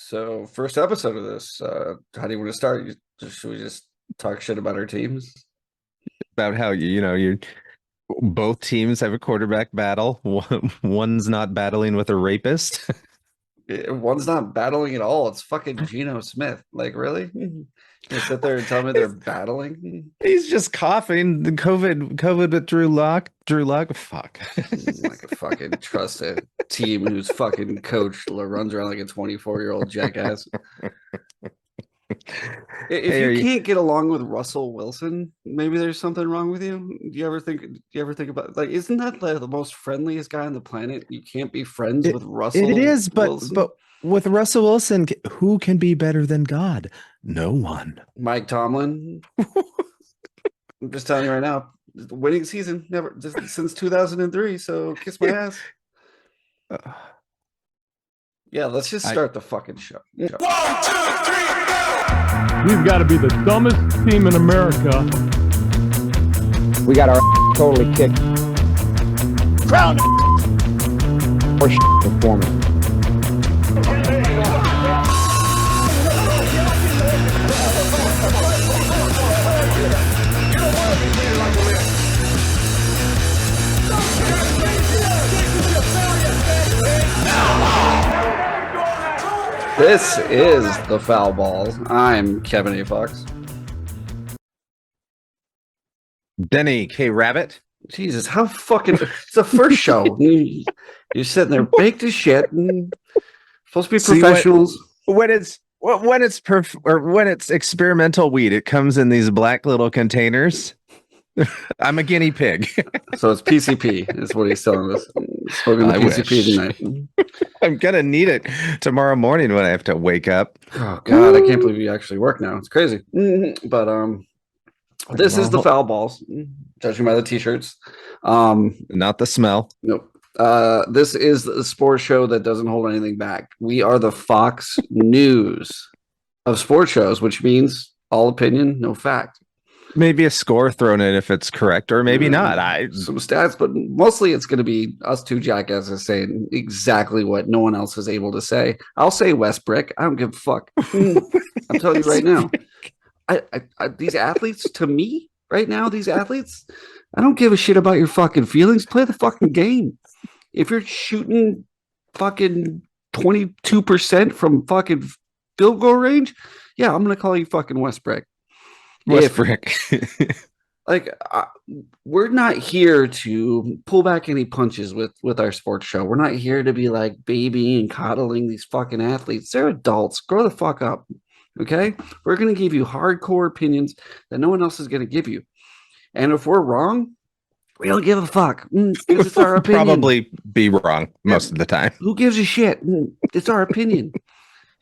So, first episode of this, how do you want to start? Should we just talk shit about our teams? About how you both teams have a quarterback battle. One's not battling with a rapist. One's not battling at all. It's fucking Geno Smith. Like, really? You sit there and tell me they're battling? He's just coughing. The COVID with Drew Lock. Drew Lock. Fuck. Like a fucking trust a team whose fucking coach runs around like a 24-year-old jackass. If Hey, you can't get along with Russell Wilson, maybe there's something wrong with you. Do you ever think about, like, isn't that the most friendliest guy on the planet? You can't be friends it with it Russell is, but Wilson. but with Russell Wilson, who can be better than God? No one. Mike Tomlin. I'm just telling you right now, winning season never just since 2003. So kiss my ass. Uh, Yeah, let's just I start the fucking show. We've got to be the dumbest team in America. We got our totally kicked. Crown Or performance. This is the Foul Balls. I'm Kevin A. Fox. Denny K. Rabbit. Jesus, how fucking it's the first show. You're sitting there baked as shit and supposed to be See, professionals. When it's experimental weed, it comes in these black little containers. I'm a guinea pig. So it's PCP, is what he's telling us. Smoking the I PCP wish. tonight. I'm gonna need it tomorrow morning when I have to wake up. Oh God, I can't believe you actually work now. It's crazy. But this is the Well, Foul Balls, judging by the t-shirts. not the smell. Nope. This is the sports show that doesn't hold anything back. We are the Fox News of sports shows, which means all opinion, no fact. Maybe a score thrown in if it's correct, or maybe not. Some stats, but mostly it's going to be us two jackasses saying exactly what no one else is able to say. I'll say Westbrick. I don't give a fuck. I'm telling you right now. These athletes, to me, right now, I don't give a shit about your fucking feelings. Play the fucking game. If you're shooting fucking 22% from fucking field goal range, yeah, I'm gonna call you fucking Westbrick. Westbrook. We're not here to pull back any punches with our sports show. We're not here to be like baby and coddling these fucking athletes. They're adults. Grow the fuck up. Okay? We're going to give you hardcore opinions that no one else is going to give you. And if we're wrong, we don't give a fuck. It's our opinion. Probably be wrong most of the time. Who gives a shit? It's our opinion.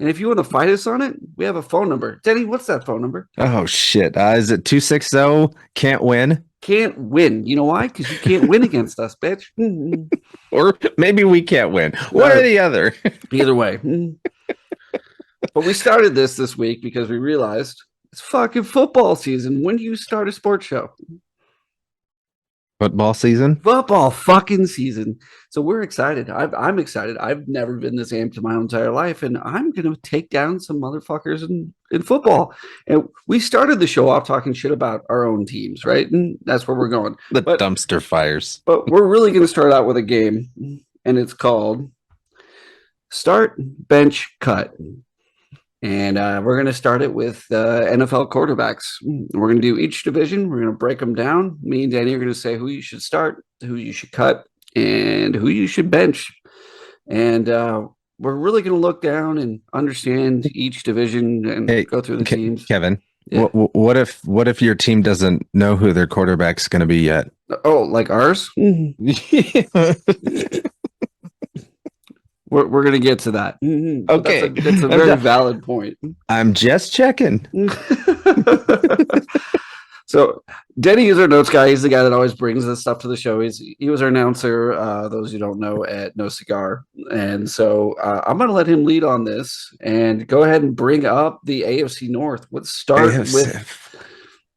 And if you want to fight us on it, we have a phone number. Denny, what's that phone number? Oh shit! Is it 260? Can't win, Can't win. You know why? Because you can't win against us, bitch. or maybe we can't win. One or the other. Either way. But we started this week because we realized it's fucking football season. When do you start a sports show? Football season. Football fucking season. So we're excited. I'm excited. I've never been this amped in my entire life, and I'm going to take down some motherfuckers in football. And we started the show off talking shit about our own teams, right? And that's where we're going. The dumpster fires. But we're really going to start out with a game, and it's called Start, Bench, Cut. And we're going to start it with NFL quarterbacks. We're going to do each division. We're going to break them down. Me and Danny are going to say who you should start, who you should cut, and who you should bench. And we're really going to look down and understand each division and go through the teams. Kevin, Yeah. what if your team doesn't know who their quarterback's going to be yet? Oh, like ours? We're going to get to that. Okay. That's a very valid point. I'm just checking. So Denny is our notes guy. He's the guy that always brings this stuff to the show. He was our announcer, those who don't know, at No Cigar. And so I'm going to let him lead on this and go ahead and bring up the AFC North. Let's start with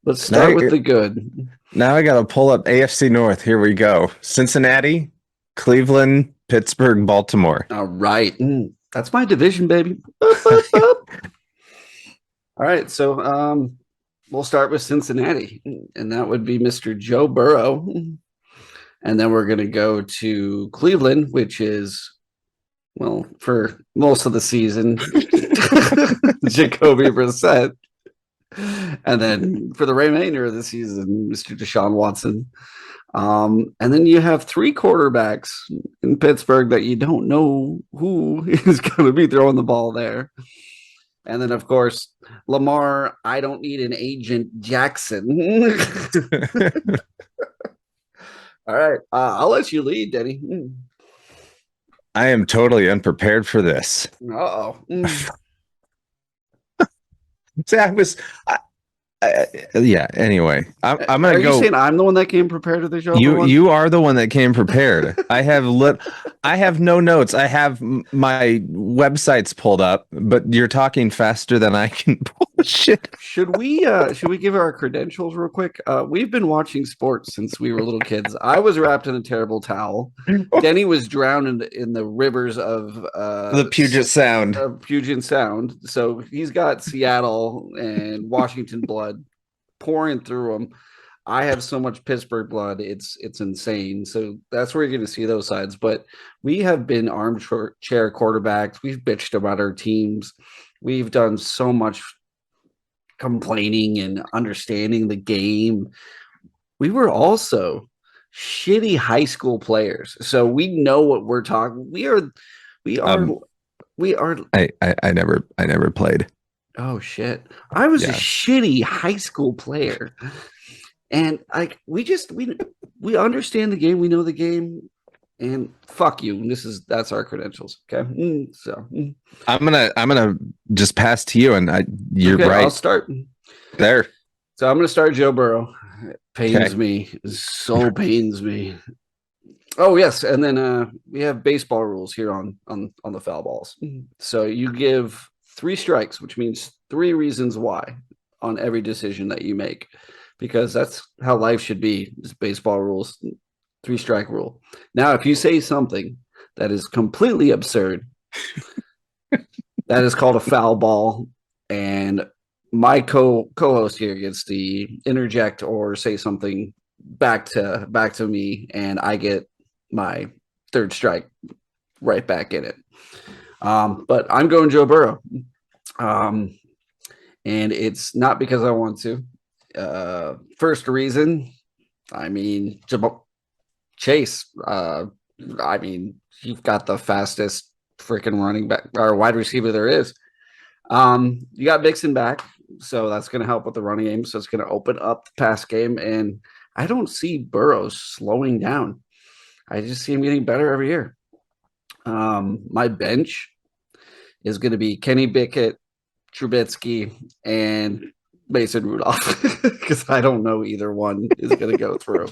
the good. Now I got to pull up AFC North. Here we go. Cincinnati, Cleveland, Pittsburgh, Baltimore. All right. That's my division, baby. Boop, boop, boop. All right, so we'll start with Cincinnati, and that would be Mr. Joe Burrow. And then we're going to go to Cleveland, which is, well, for most of the season, Jacoby Brissett. And then for the remainder of the season, Mr. Deshaun Watson. And then you have three quarterbacks in Pittsburgh that you don't know who is going to be throwing the ball there. And then, of course, Lamar, I don't need an agent, Jackson. All right. I'll let you lead, Denny. I am totally unprepared for this. Uh-oh. See, yeah. Anyway, I'm gonna Are go. you saying I'm the one that came prepared to the show? You are the one that came prepared. I have no notes. I have my websites pulled up, but you're talking faster than I can pull shit. Should we give our credentials real quick? We've been watching sports since we were little kids. I was wrapped in a terrible towel. Denny was drowned in the rivers of The Puget Sound. Puget Sound. So he's got Seattle and Washington blood pouring through him. I have so much Pittsburgh blood, it's insane. So that's where you're going to see those sides. But we have been armchair quarterbacks. We've bitched about our teams. We've done so much complaining and understanding the game. We were also shitty high school players, so we know what we're talking. We are. I never played. Oh shit! I was a Yeah. shitty high school player, and we understand the game. We know the game, and fuck you. That's our credentials. Okay, I'm gonna just pass to you, and you're okay, right I'll start. there. So I'm going to start Joe Burrow. It pains Okay. me. It so pains me. Oh yes, and then we have baseball rules here on the foul balls. So you give 3 strikes, which means 3 reasons why on every decision that you make, because that's how life should be. Is baseball rules, 3 strike rule. Now, if you say something that is completely absurd, that is called a foul ball, and my co-host here gets to interject or say something back to me, and I get my 3rd strike right back in it. But I'm going Joe Burrow, and it's not because I want to. First reason, I mean, Chase. I mean, you've got the fastest freaking running back or wide receiver there is. You got Mixon back, so that's going to help with the running game. So it's going to open up the pass game, and I don't see Burrow slowing down. I just see him getting better every year. My bench is going to be Kenny Pickett, Trubisky, and Mason Rudolph, because I don't know either one is going to go through.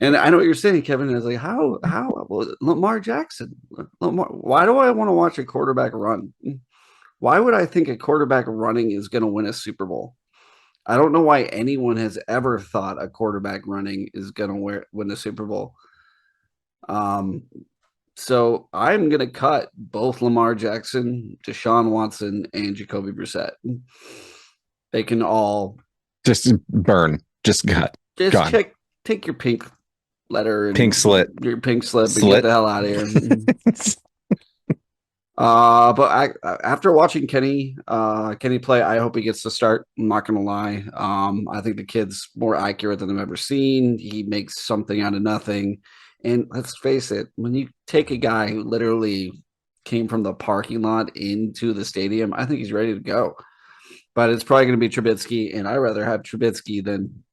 And I know what you're saying, Kevin. Is like, how well, Lamar Jackson? Why do I want to watch a quarterback run? Why would I think a quarterback running is going to win a Super Bowl? I don't know why anyone has ever thought a quarterback running is going to win a Super Bowl. So I'm going to cut both Lamar Jackson, Deshaun Watson, and Jacoby Brissett. They can all Just burn. Just cut. just Gone. take your pink letter and Pink slit. your pink slip and Slit. get the hell out of here. But after watching Kenny play, I hope he gets to start. I'm not gonna lie. I think the kid's more accurate than I've ever seen. He makes something out of nothing. And let's face it, when you take a guy who literally came from the parking lot into the stadium, I think he's ready to go. But it's probably going to be Trubisky, and I'd rather have Trubisky than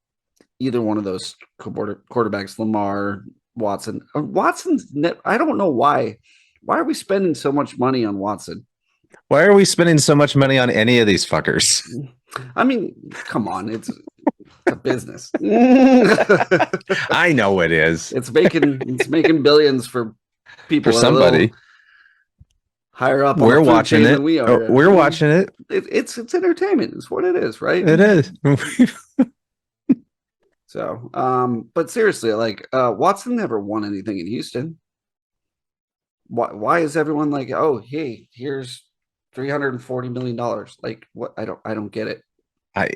either one of those quarterbacks, Lamar, Watson. Watson's I don't know why. Why are we spending so much money on Watson? Why are we spending so much money on any of these fuckers? I mean, come on, it's a business. I know it is. It's making billions for people For that are a little somebody. higher up. On We're the food watching chain it. than we are. We're watching it. It's entertainment. It's what it is, right? It is. So, but seriously, like Watson never won anything in Houston. why is everyone like, oh, hey, here's $340 million? Like, what? I don't get it. I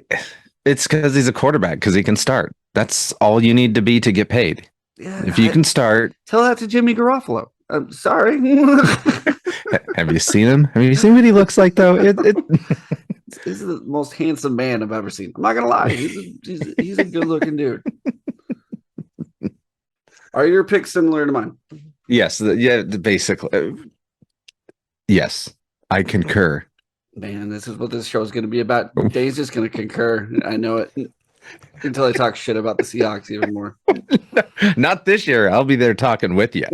it's because he's a quarterback because he can start. That's all you need to be to get paid. Yeah, If you can start, tell that to Jimmy Garoppolo. I'm sorry. have you seen him? Have you seen what he looks like though? He's the most handsome man I've ever seen. I'm not gonna lie. He's a good looking dude. Are your picks similar to mine? Yes, yeah, basically. Yes, I concur. Man, this is what this show is going to be about. Dave's just going to concur. I know it. Until I talk shit about the Seahawks even more. Not this year. I'll be there talking with you.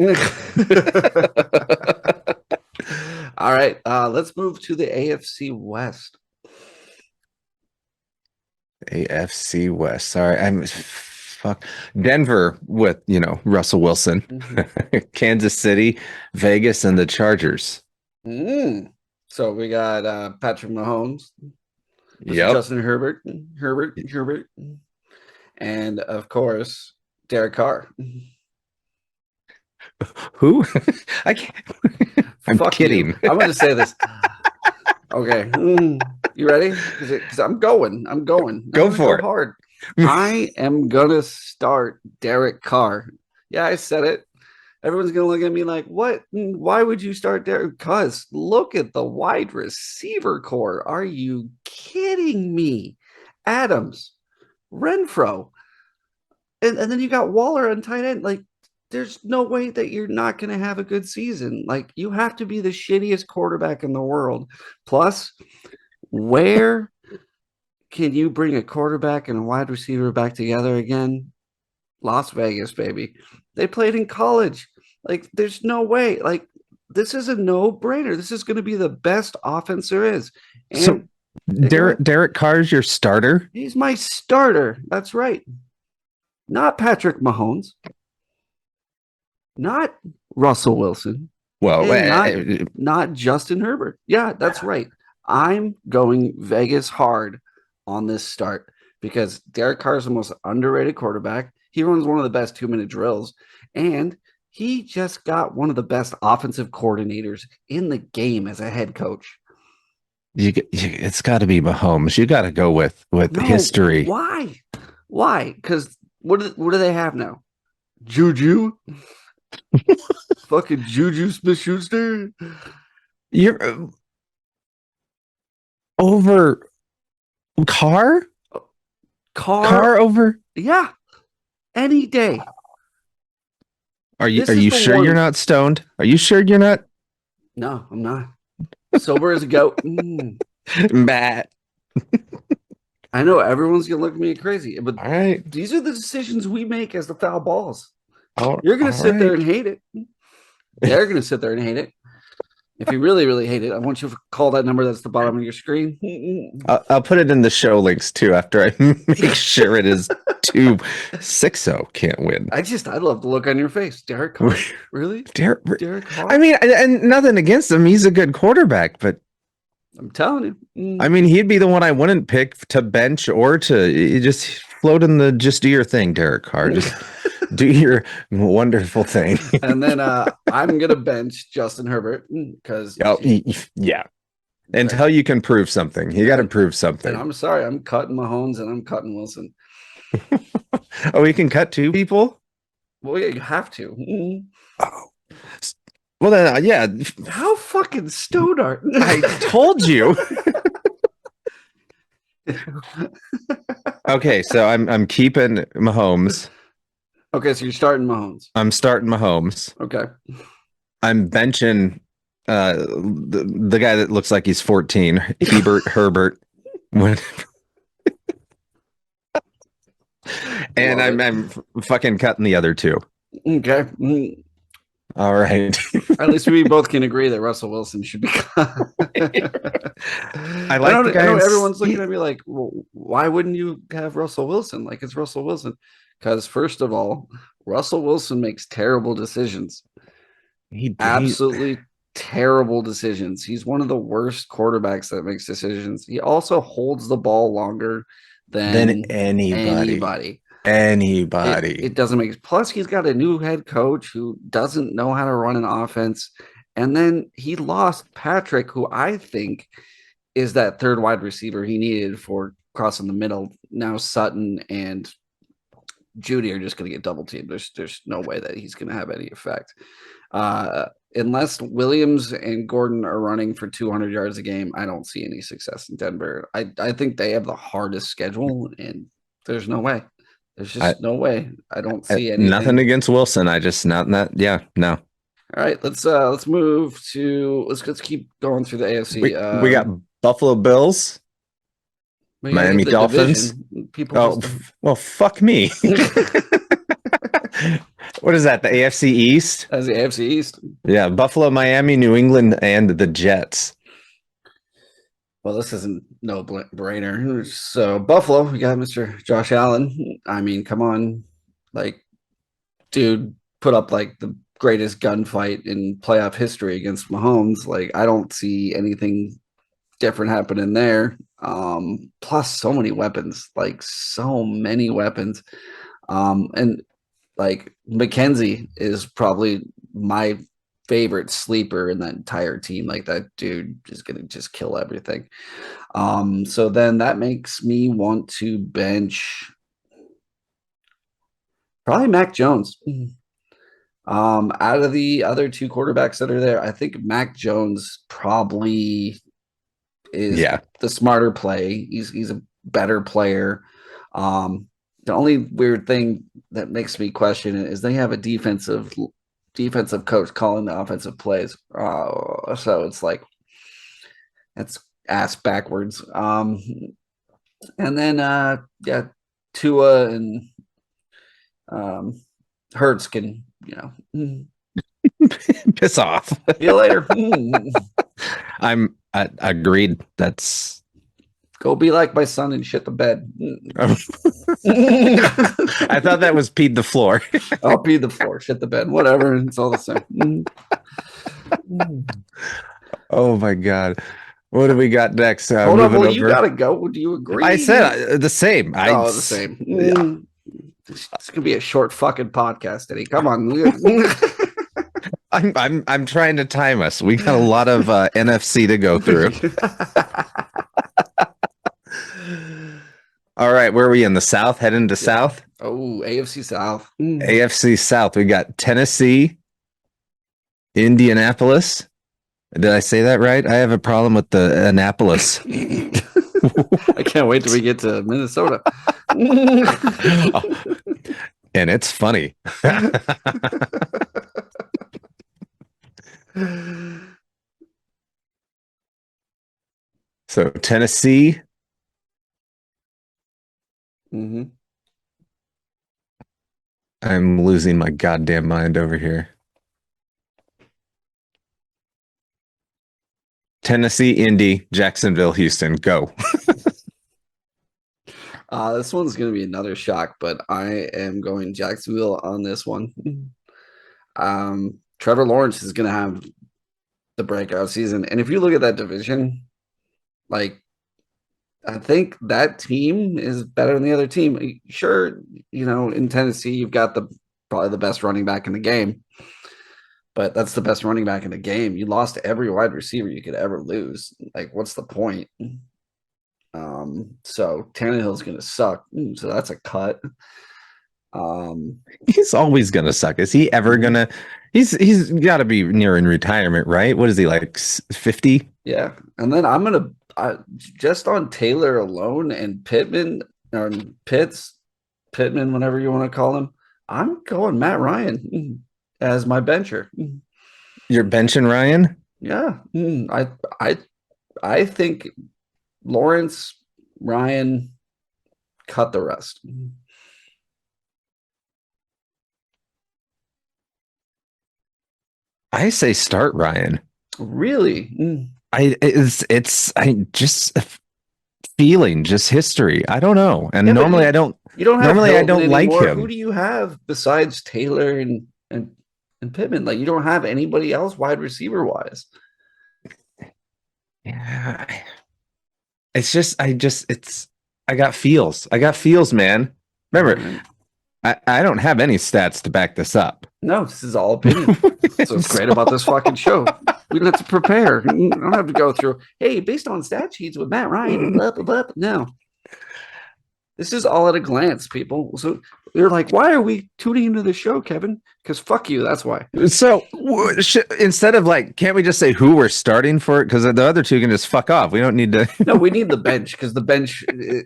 All right, let's move to the AFC West. AFC West. Sorry, I'm fuck Denver with Russell Wilson, Kansas City, Vegas, and the Chargers. So we got Patrick Mahomes, Yep. Justin Herbert, and of course Derek Carr. Who? I can't. I'm Fuck kidding. you. I'm going to say this. Okay, you ready? Because I'm going. Go for it. Hard. I am gonna start Derek Carr. Yeah, I said it. Everyone's gonna look at me like, "What? Why would you start Derek? Because look at the wide receiver core. Are you kidding me? Adams, Renfro, and then you got Waller on tight end. Like, there's no way that you're not going to have a good season. Like, you have to be the shittiest quarterback in the world. Plus, where can you bring a quarterback and a wide receiver back together again? Las Vegas, baby. They played in college. Like, there's no way. Like, this is a no-brainer. This is going to be the best offense there is. And So Derek Carr's your starter? he's my starter. That's right. Not Patrick Mahomes. Not Russell Wilson. Well, And not Justin Herbert. Yeah, that's right. I'm going Vegas hard on this start because Derek Carr is the most underrated quarterback. He runs one of the best 2-minute drills, and he just got one of the best offensive coordinators in the game as a head coach. it's got to be Mahomes. You got to go with No, history. Why? Because what do they have now? Juju? Fucking Juju Smith-Schuster? You're over Carr? Carr over? Yeah. Any day. Are you This is the sure one- you're not stoned? Are you sure you're not? No, I'm not. Sober as a goat. Matt. I know everyone's gonna look at me crazy, but All right. these are the decisions we make as the foul balls. All You're gonna sit there right. and hate it. They're gonna sit there and hate it. If you really, really hate it, I want you to call that number that's the bottom of your screen. I'll put it in the show links too after I make sure it is 260 can't win. I love the look on your face. Derek Carr. Really? Derek Carr? I mean, and nothing against him. He's a good quarterback, but I'm telling you. I mean, he'd be the one I wouldn't pick to bench or to you just float in the just do your thing, Derek Carr. Just do your wonderful thing. And then I'm gonna bench Justin Herbert because Yeah. Until you can prove something. You got to prove something. and I'm sorry, I'm cutting Mahomes and I'm cutting Wilson. Oh, we can cut two people? Well, yeah, you have to. Oh. Well, then, yeah. How fucking stoned are I told you. Okay, so I'm keeping Mahomes. Okay, so you're starting Mahomes. I'm starting Mahomes. Okay. I'm benching the guy that looks like he's 14, Herbert. And I'm fucking cutting the other two. Okay. All right. At least we both can agree that Russell Wilson should be cut. I like the guy. I know everyone's looking at me like, well, why wouldn't you have Russell Wilson? Like, it's Russell Wilson. Because first of all, Russell Wilson makes terrible decisions. Absolutely terrible decisions. He's one of the worst quarterbacks that makes decisions. He also holds the ball longer than anybody. Anybody. It doesn't make. Plus, he's got a new head coach who doesn't know how to run an offense, and then he lost Patrick, who I think is that third wide receiver he needed for crossing the middle. Now Sutton and Judy are just going to get double teamed. There's no way that he's going to have any effect. Unless Williams and Gordon are running for 200 yards a game, I don't see any success in Denver. I think they have the hardest schedule, and there's no way. There's just no way. I don't see anything. Nothing against Wilson. I just not. Yeah, no. All right, let's move to let's keep going through the AFC. We got Buffalo Bills, we gotta Miami get the Dolphins. division. People Oh, just well, fuck me. What is that? The AFC East? as the AFC East. Yeah, Buffalo, Miami, New England, and the Jets. Well, this isn't no brainer. So Buffalo, we got Mr. Josh Allen. I mean, come on, like, dude, put up like the greatest gunfight in playoff history against Mahomes. Like, I don't see anything different happening there. Plus, so many weapons, like so many weapons. And like McKenzie is probably my favorite sleeper in that entire team. Like that dude is gonna just kill everything. So then that makes me want to bench probably Mac Jones. Out of the other two quarterbacks that are there, I think Mac Jones probably is the smarter play. He's a better player. The only weird thing that makes me question it is they have a defensive coach calling the offensive plays. So it's like that's ass backwards. And then Tua and Hurts can, Piss off. See you later. I agreed. That's Go be like my son and shit the bed. I thought that was peed the floor. I'll pee the floor, shit the bed, whatever. It's all the same. Oh my god. What do we got next? Hold on, moving well, you over. gotta go. Do you agree? I said the same. The same. It's gonna be a short fucking podcast, Eddie. Come on. I'm trying to time us. We got a lot of NFC to go through. All right, where are we in the South? Heading to South? Oh, AFC South. AFC South. We got Tennessee, Indianapolis. Did I say that right? I have a problem with the Annapolis. I can't wait till we get to Minnesota. And it's funny. So Tennessee. Mm-hmm. I'm losing my goddamn mind over here. Tennessee, Indy, Jacksonville, Houston. Go. This one's going to be another shock, but I am going Jacksonville on this one. Trevor Lawrence is going to have the breakout season. And if you look at that division, like, I think that team is better than the other team. Sure, in Tennessee, you've got probably the best running back in the game, but that's the best running back in the game. You lost every wide receiver you could ever lose. Like, what's the point? So Tannehill's going to suck. So that's a cut. He's always going to suck. Is he ever going to? He's got to be nearing retirement, right? What is he, like 50? Yeah, and then I'm going to just on Taylor alone and Pittman or Pittman, whatever you want to call him. I'm going Matt Ryan as my bencher. You're benching Ryan? Yeah, I think Lawrence, Ryan, cut the rest. I say start Ryan. Really? I just feeling, just history. I don't know. And normally I don't. You don't have normally I Hilton don't like anymore. him. Who do you have besides Taylor and Pittman? Like, you don't have anybody else wide receiver wise. Yeah. It's just I got feels. I got feels, man. Remember, I don't have any stats to back this up. No, this is all opinion. So it's great about this fucking show. We don't have to prepare. I don't have to go through, hey, based on stat sheets with Matt Ryan, blah, blah, blah. No. This is all at a glance, people. So you're like, why are we tuning into the show, Kevin? Because fuck you. That's why. So instead of like, can't we just say who we're starting for? Because the other two can just fuck off. We don't need to. No, we need the bench because the bench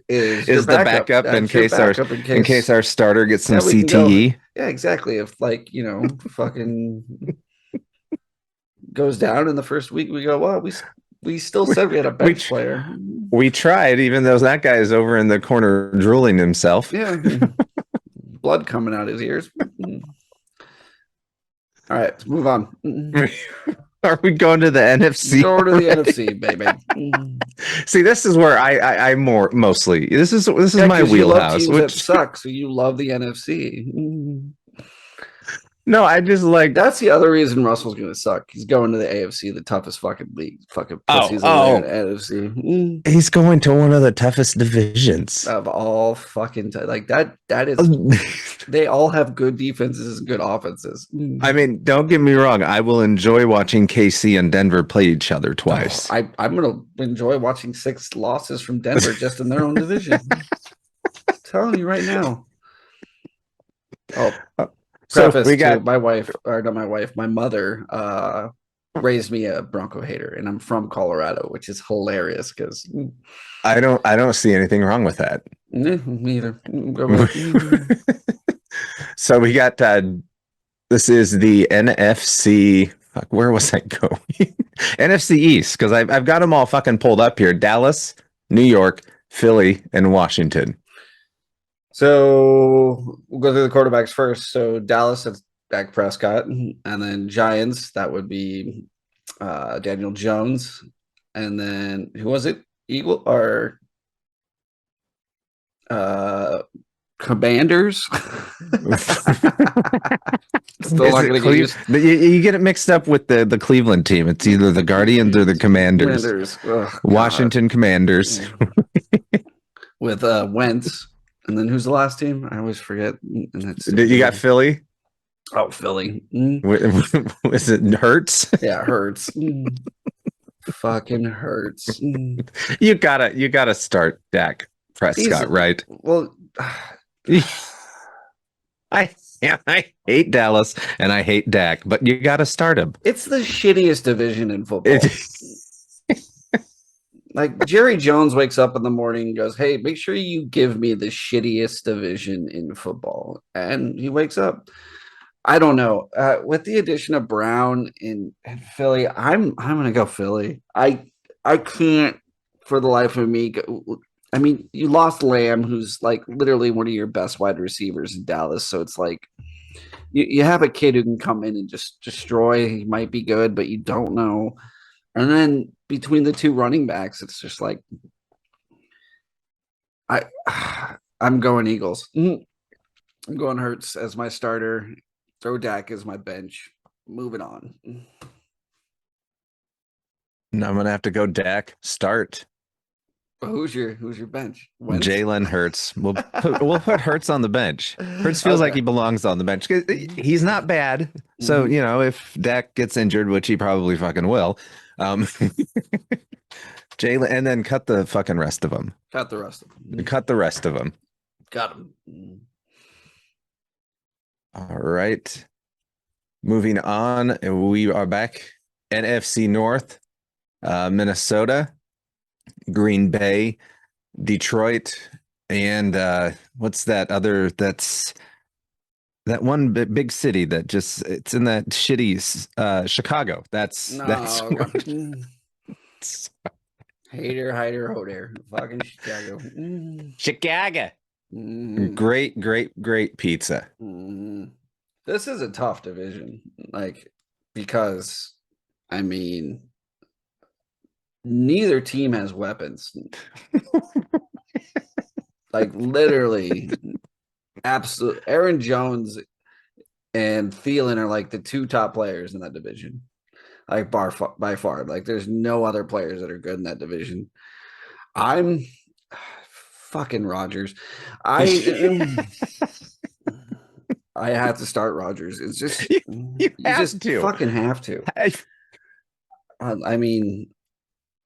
is your Is the backup in That's your case our backup in case our starter gets some Yeah, we can go. CTE. Yeah, exactly. If like, fucking goes down in the first week, we go, well, we still said we had a bench player. We tried, even though that guy is over in the corner drooling himself. Yeah. Blood coming out his ears. All right, let's move on. Are we going to the NFC? Go to the NFC, baby. See, this is where I more mostly this is Yeah, my 'cause you love wheelhouse. teams that Which suck, so you love the NFC. no, I just like That's the other reason Russell's going to suck. He's going to the AFC, the toughest fucking league. Fucking pussies oh. in the NFC. he's going to one of the toughest divisions. Of all fucking like that is they all have good defenses and good offenses. I mean, don't get me wrong. I will enjoy watching KC and Denver play each other twice. I'm gonna enjoy watching 6 losses from Denver just in their own division. I'm telling you right now. Oh, So preface we to got my wife, or not my wife, my mother raised me a Bronco hater, and I'm from Colorado, which is hilarious because I don't see anything wrong with that. neither. Go with- So we got this is the NFC. Fuck, where was I going? NFC East, because I've got them all fucking pulled up here. Dallas, New York, Philly, and Washington. So we'll go through the quarterbacks first. So Dallas, that's Dak Prescott, and then Giants, that would be Daniel Jones, and then who was it? Eagle or Commanders? Still Is not it going to get used. you get it mixed up with the Cleveland team. It's either the Guardians or the Commanders. Commanders. Oh, God. Washington Commanders. With Wentz, and then who's the last team? I always forget. And it's You got Philly. oh Philly. Was it Hurts? Yeah, it hurts. Fucking hurts. You gotta start Dak Prescott, right? Well, I hate Dallas and I hate Dak, but you gotta start him. it's the shittiest division in football. Like Jerry Jones wakes up in the morning and goes, "Hey, make sure you give me the shittiest division in football." And he wakes up. I don't know. With the addition of Brown in Philly, I'm gonna go Philly. I can't for the life of me. I mean, you lost Lamb, who's like literally one of your best wide receivers in Dallas. So it's like you have a kid who can come in and just destroy. He might be good, but you don't know. And then between the two running backs, it's just like I'm going Eagles. I'm going Hurts as my starter. Throw Dak as my bench. Moving on. No, I'm gonna have to go Dak. Start But who's your bench? Wentz? Jalen Hurts. We'll put Hurts on the bench. Hurts feels like Okay. he belongs on the bench. He's not bad. So if Dak gets injured, which he probably fucking will, Jalen, and then cut the fucking rest of them. Got the rest of them. Cut the rest of them. Got him. All right. Moving on, we are back. NFC North, Minnesota, Green Bay, Detroit, and what's that other? That's that one big city that just it's in that shitty Chicago. That's Hater, ho there. Fucking Chicago. Chicago. Mm. Great pizza. This is a tough division, like because I mean, neither team has weapons. Like literally, absolute. Aaron Jones and Thielen are like the 2 top players in that division, like by far. Like there's no other players that are good in that division. fucking Rogers. I I have to start Rogers. It's just You have just to. fucking have to. I mean,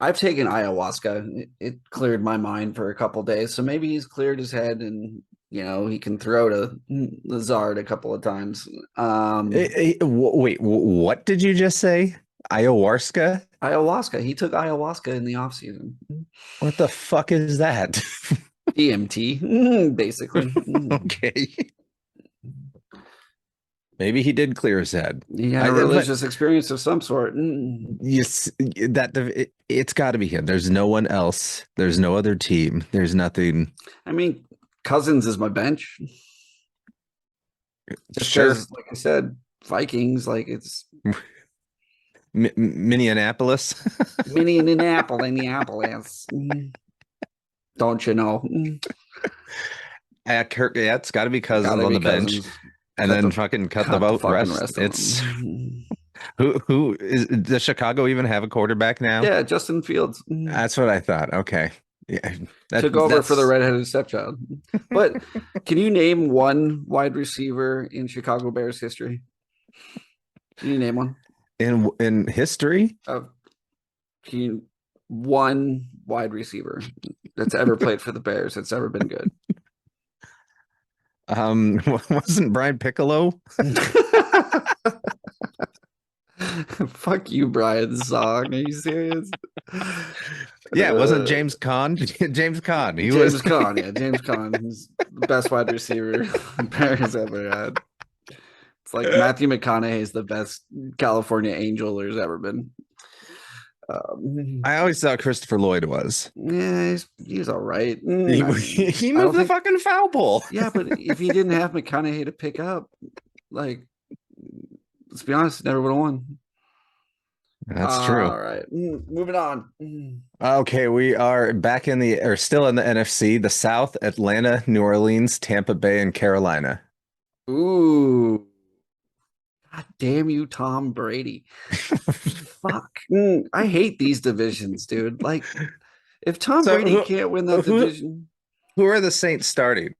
I've taken ayahuasca. It cleared my mind for a couple days, so maybe he's cleared his head, and he can throw to Lazard a couple of times. Wait, what did you just say? Ayahuasca? Ayahuasca. He took ayahuasca in the off season. What the fuck is that? DMT, basically. Okay. Maybe he did clear his head. He had a religious experience of some sort. Yes, it's got to be him. There's no one else. There's no other team. There's nothing. I mean, Cousins is my bench. Just Sure. 'cause, like I said, Vikings, like it's Minneapolis. mini Indianapolis. Don't you know? Kirk, yeah, it's got to be Cousins Gotta on be the bench, Cousins. and Cut then the- fucking cut the Cut vote. fucking Rest. of them. It's who is does Chicago even have a quarterback now? Yeah, Justin Fields That's what I thought. Okay, yeah, took over for the that's- redheaded stepchild. But can you name one wide receiver in Chicago Bears history? Can you name one? in history. One wide receiver that's ever played for the Bears that's ever been good. Wasn't Brian Piccolo? Fuck you, Brian Song. Are you serious? Yeah, it wasn't James Conn. James Conn. He James was Conn. Yeah, James Conn. He's the best wide receiver Bears ever had. It's like Matthew McConaughey is the best California Angel there's ever been. I always thought Christopher Lloyd was. Yeah, he's all right. He I moved don't the think- fucking foul pole. Yeah, but if he didn't have McConaughey to pick up, like, let's be honest, never would have won. That's true. All right, moving on. Okay, we are back still in the NFC, the South, Atlanta, New Orleans, Tampa Bay, and Carolina. Ooh, God damn you, Tom Brady. Fuck, I hate these divisions, dude. Like, if Tom So Brady who- can't win that who- division, Who are the Saints starting?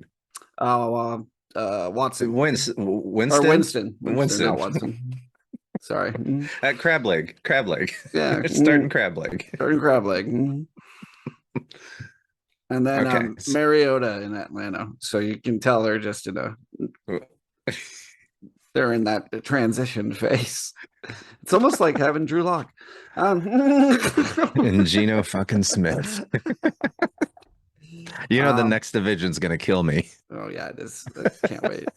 Watson Winston. or Winston, Winston. not Watson. Sorry. At Crab Leg. Yeah, Starting Crab Leg. starting crab leg. And then Okay. Mariota in Atlanta. So you can tell they're just they're in that transition phase. It's almost like having Drew Lock. And Geno fucking Smith. The next division's gonna kill me. Oh yeah, it is. I can't wait.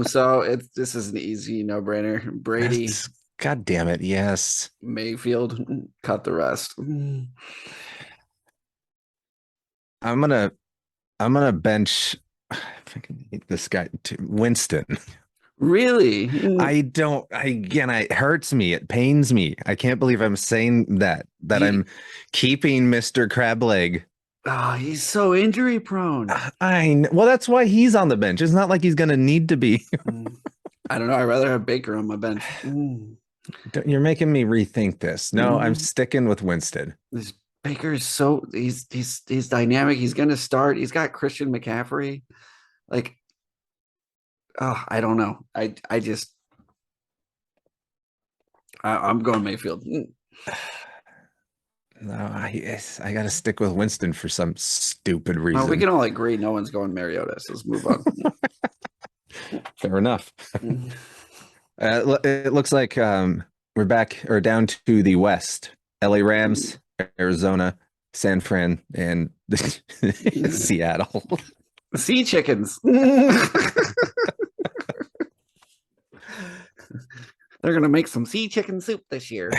So this is an easy no-brainer. Brady, God damn it, yes. Mayfield, cut the rest. I'm gonna bench I fucking hate this guy Winston. Really? It hurts me. It pains me. I can't believe I'm saying that I'm keeping Mr. Crableg. Oh, he's so injury prone. Well, that's why he's on the bench. It's not like he's going to need to be. I don't know. I'd rather have Baker on my bench. You're making me rethink this. No, I'm sticking with Winston. This Baker is so he's dynamic. He's going to start. He's got Christian McCaffrey. Like, I don't know. I'm going Mayfield. No, I got to stick with Winston for some stupid reason. Well, we can all agree no one's going Mariota. So let's move on. Fair enough. It looks like we're back or down to the West. LA Rams, Arizona, San Fran, and Seattle. Sea chickens. They're gonna make some sea chicken soup this year.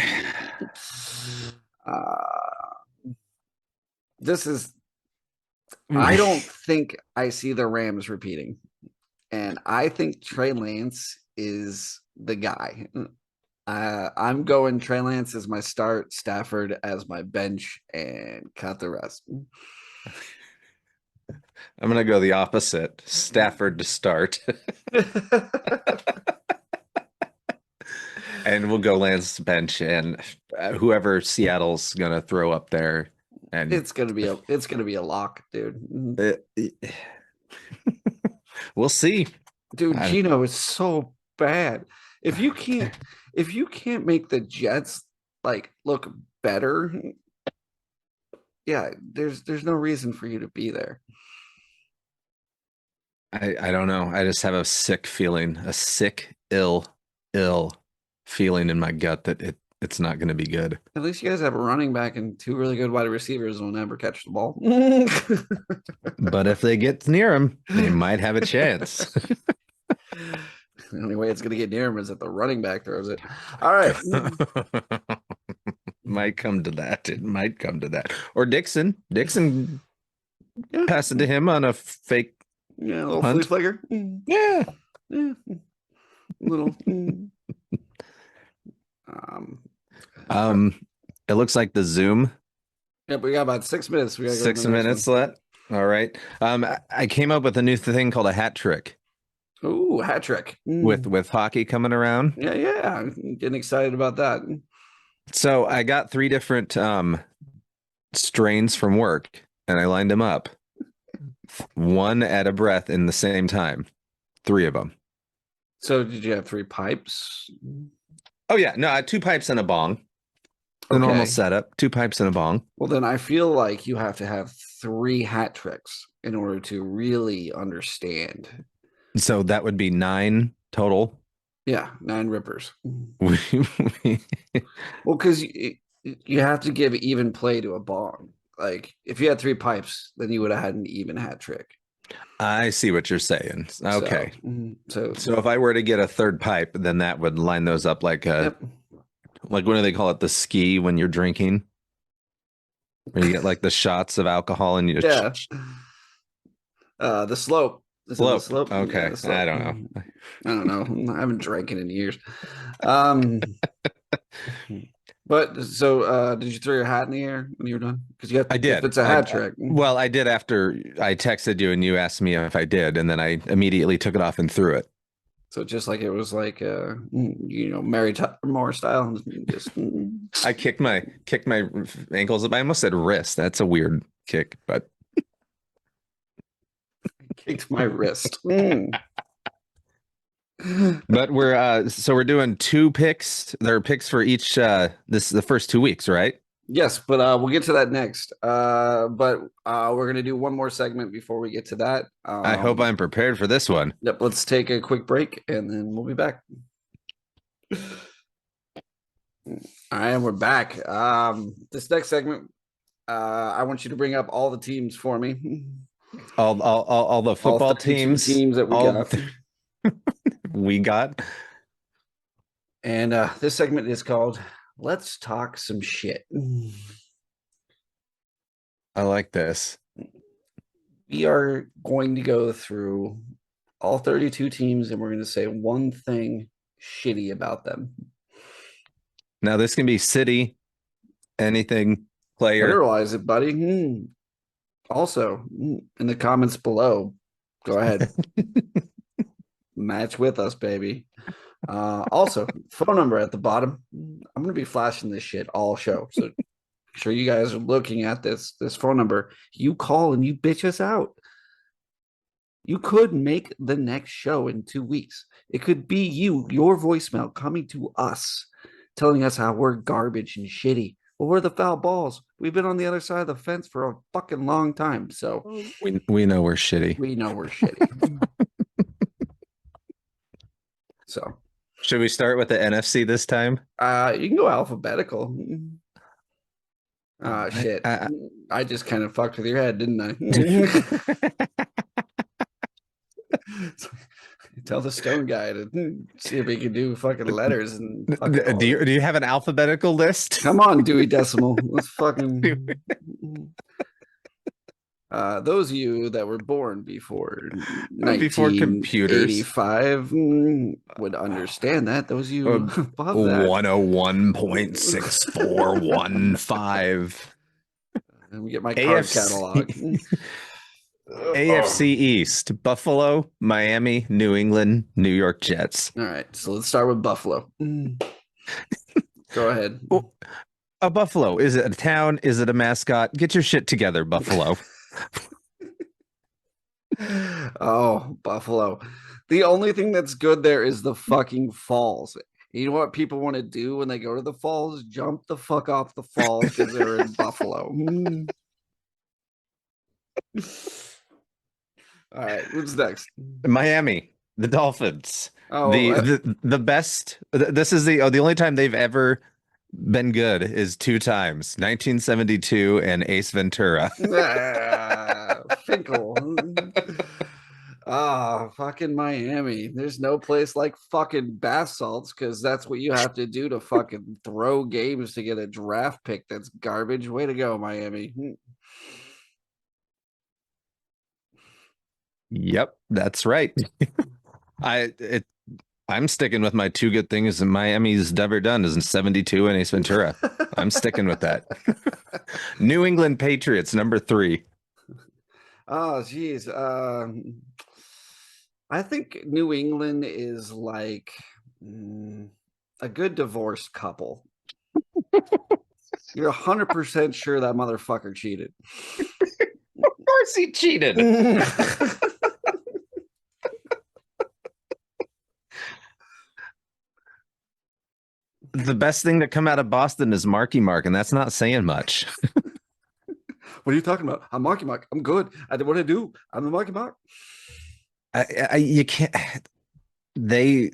This is. I don't think I see the Rams repeating, and I think Trey Lance is the guy. I'm going Trey Lance as my start, Stafford as my bench, and cut the rest. I'm gonna go the opposite. Stafford to start, and we'll go Lance bench, and whoever Seattle's gonna throw up there, And It's gonna be a lock, dude. we'll see. Dude, I- Gino is so bad. If you can't make the Jets like look better, yeah, there's no reason for you to be there. I don't know. I just have a sick feeling, a sick, ill feeling in my gut that it's not going to be good. At least you guys have a running back and two really good wide receivers who will never catch the ball. But if they get near him, they might have a chance. The only way it's going to get near him is if the running back throws it. All right. Might come to that. It might come to that. Or Dixon. Dixon Yeah. passed it to him on a fake. Yeah, a little Hunt. flea flicker. Yeah. Yeah. Little. It looks like the Zoom. Yeah, we got about 6 minutes. We gotta go to the 6 next minutes left. All right. I came up with a new thing called a hat trick one. Ooh, hat trick. with hockey coming around. Yeah. I'm getting excited about that. So I got 3 different strains from work and I lined them up. One at a breath in the same time. 3 of them. So did you have 3 pipes? Oh yeah, no, I had 2 pipes and a bong. The normal Okay. setup, 2 pipes and a bong. Well, then I feel like you have to have 3 hat tricks in order to really understand. So that would be 9 total. Yeah, 9 rippers. We- Well, because you have to give even play to a bong. Like if you had 3 pipes, then you would have had an even hat trick. I see what you're saying. Okay. So So if I were to get a 3rd pipe, then that would line those up like yep. like what do they call it? The ski when you're drinking, where you get like the shots of alcohol and you just Yeah. The slope. Is it the slope. Yeah, Okay, the slope. I don't know. I don't know. I haven't drank it in years. But so did you throw your hat in the air when you were done? Because you have I did. If it's a hat trick. Well, I did after I texted you and you asked me if I did, and then I immediately took it off and threw it. So just like it was like Mary Tyler Moore style. Just I kicked my ankles up. I almost said wrist. That's a weird kick, but kicked my wrist. but we're doing 2 picks. There are picks for each the first 2 weeks, right? Yes, but we'll get to that next. But we're gonna do one more segment before we get to that. I hope I'm prepared for this one. Yep, let's take a quick break and then we'll be back. All right, and we're back. This next segment, I want you to bring up all the teams for me. All the football All 32 teams that we all got. we got. And this segment is called Let's Talk Some Shit. I like this. We are going to go through all 32 teams and we're going to say one thing shitty about them. Now this can be city, anything, player. Generalize it, buddy. Also, in the comments below, go ahead. Match with us, baby. Also, phone number at the bottom. I'm going to be flashing this shit all show. So make sure you guys are looking at this phone number. You call and you bitch us out. You could make the next show in 2 weeks. It could be you, your voicemail coming to us, telling us how we're garbage and shitty. Well, we're the foul balls. We've been on the other side of the fence for a fucking long time. So We know we're shitty. we know we're shitty. So Should we start with the NFC this time? you can go alphabetical. Shit. I just kind of fucked with your head, didn't I? Tell the stone guy to see if he can do fucking letters and fucking Do you have an alphabetical list? come on, Dewey Decimal. Let's fucking those of you that were born before Before computers. 1985 would understand that. Those of you above that. 101.6415. Let me get my card AFC. catalog. AFC East, Buffalo, Miami, New England, New York Jets. All right, so let's start with Buffalo. Go ahead. a buffalo. Is it a town? Is it a mascot? Get your shit together, Buffalo. Oh, Buffalo. The only thing that's good there is the fucking falls. You know what people want to do when they go to the falls? Jump the fuck off the falls because they're in Buffalo. All right, who's next? Miami, the Dolphins. Oh, The best. This is the only time they've ever been good is 2 times, 1972 and Ace Ventura. Finkel. Ah, fucking Miami. There's no place like fucking bath salts because that's what you have to do to fucking throw games to get a draft pick that's garbage. Way to go, Miami. Yep, that's right. I'm sticking with my 2 good things and Miami's ever done is in 72 and Ace Ventura. I'm sticking with that. New England Patriots, number 3. Oh, geez. I think New England is like a good divorced couple. You're 100% sure that motherfucker cheated. Of course he cheated. The best thing to come out of Boston is Marky Mark, and that's not saying much. What are you talking about? I'm Marky Mark. I'm good. I did what I do. I'm the Marky Mark. You can't. They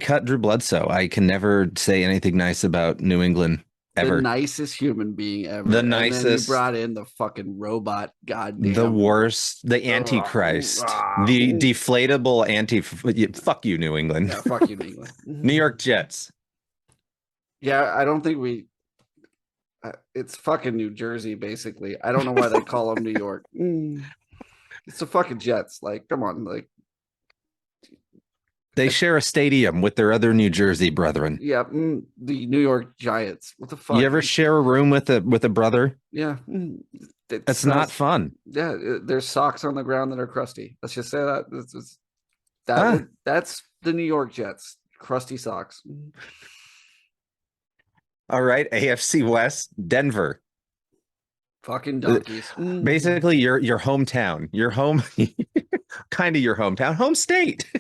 cut Drew Bledsoe. I can never say anything nice about New England ever. The nicest human being ever. The And then nicest. you brought in the fucking robot. Goddamn. The worst. The Antichrist. The deflatable anti. Fuck you, New England. Yeah, fuck you, New England. New York Jets. Yeah, I don't think we. It's fucking New Jersey, basically. I don't know why they call them New York. It's the fucking Jets. Like, come on, like. They share a stadium with their other New Jersey brethren. Yeah, the New York Giants. What the fuck? You ever share a room with a brother? Yeah, It's not fun. Yeah, there's socks on the ground that are crusty. Let's just say that. That's the New York Jets. Crusty socks. All right, AFC West, Denver. Fucking donkeys. Basically, your hometown, your home, kind of your hometown, home state.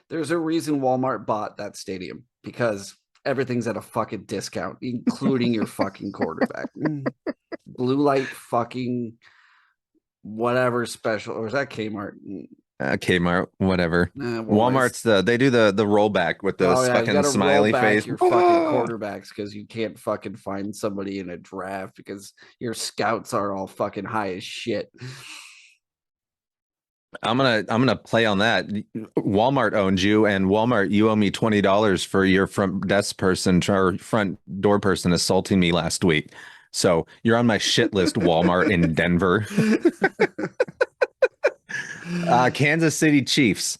There's a reason Walmart bought that stadium because everything's at a fucking discount, including your fucking quarterback. Blue light fucking whatever special, or is that Kmart? Kmart, whatever. Well, Walmart's they do the rollback with the you fucking gotta smiley roll back face. your fucking quarterbacks because you can't fucking find somebody in a draft because your scouts are all fucking high as shit. I'm gonna play on that. Walmart owns you, and Walmart, you owe me $20 for your front desk person or front door person assaulting me last week. So you're on my shit list, Walmart in Denver. Kansas City Chiefs.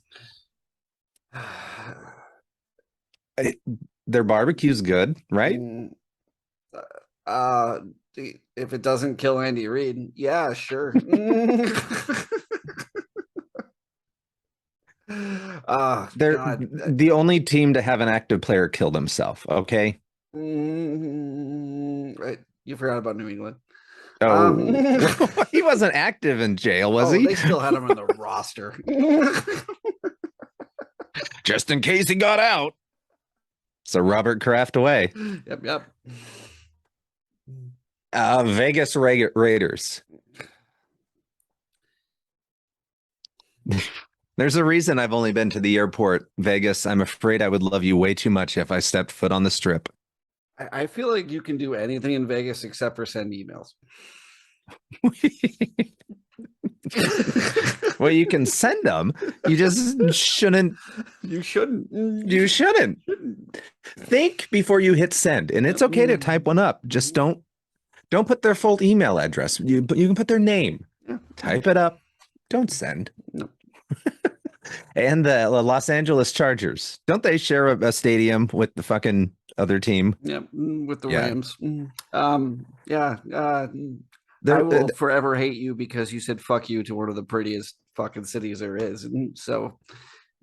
Their barbecue's good, right? If it doesn't kill Andy Reid, yeah, sure. They're God. the only team to have an active player kill themselves. Okay. Right. You forgot about New England. Oh, he wasn't active in jail, was he? They still had him on the roster. Just in case he got out. So Robert Kraft away. Yep. Vegas Raiders. There's a reason I've only been to the airport, Vegas. I'm afraid I would love you way too much if I stepped foot on the strip. I feel like you can do anything in Vegas except for send emails. Well, you can send them. You just shouldn't. You shouldn't. You shouldn't. Think before you hit send. And it's okay to type one up. Just don't put their full email address. You can put their name. Type it up. Don't send. No. And the Los Angeles Chargers. Don't they share a stadium with the fucking other team? Yeah, with the Yeah. Rams. I will forever hate you because you said fuck you to one of the prettiest fucking cities there is. And so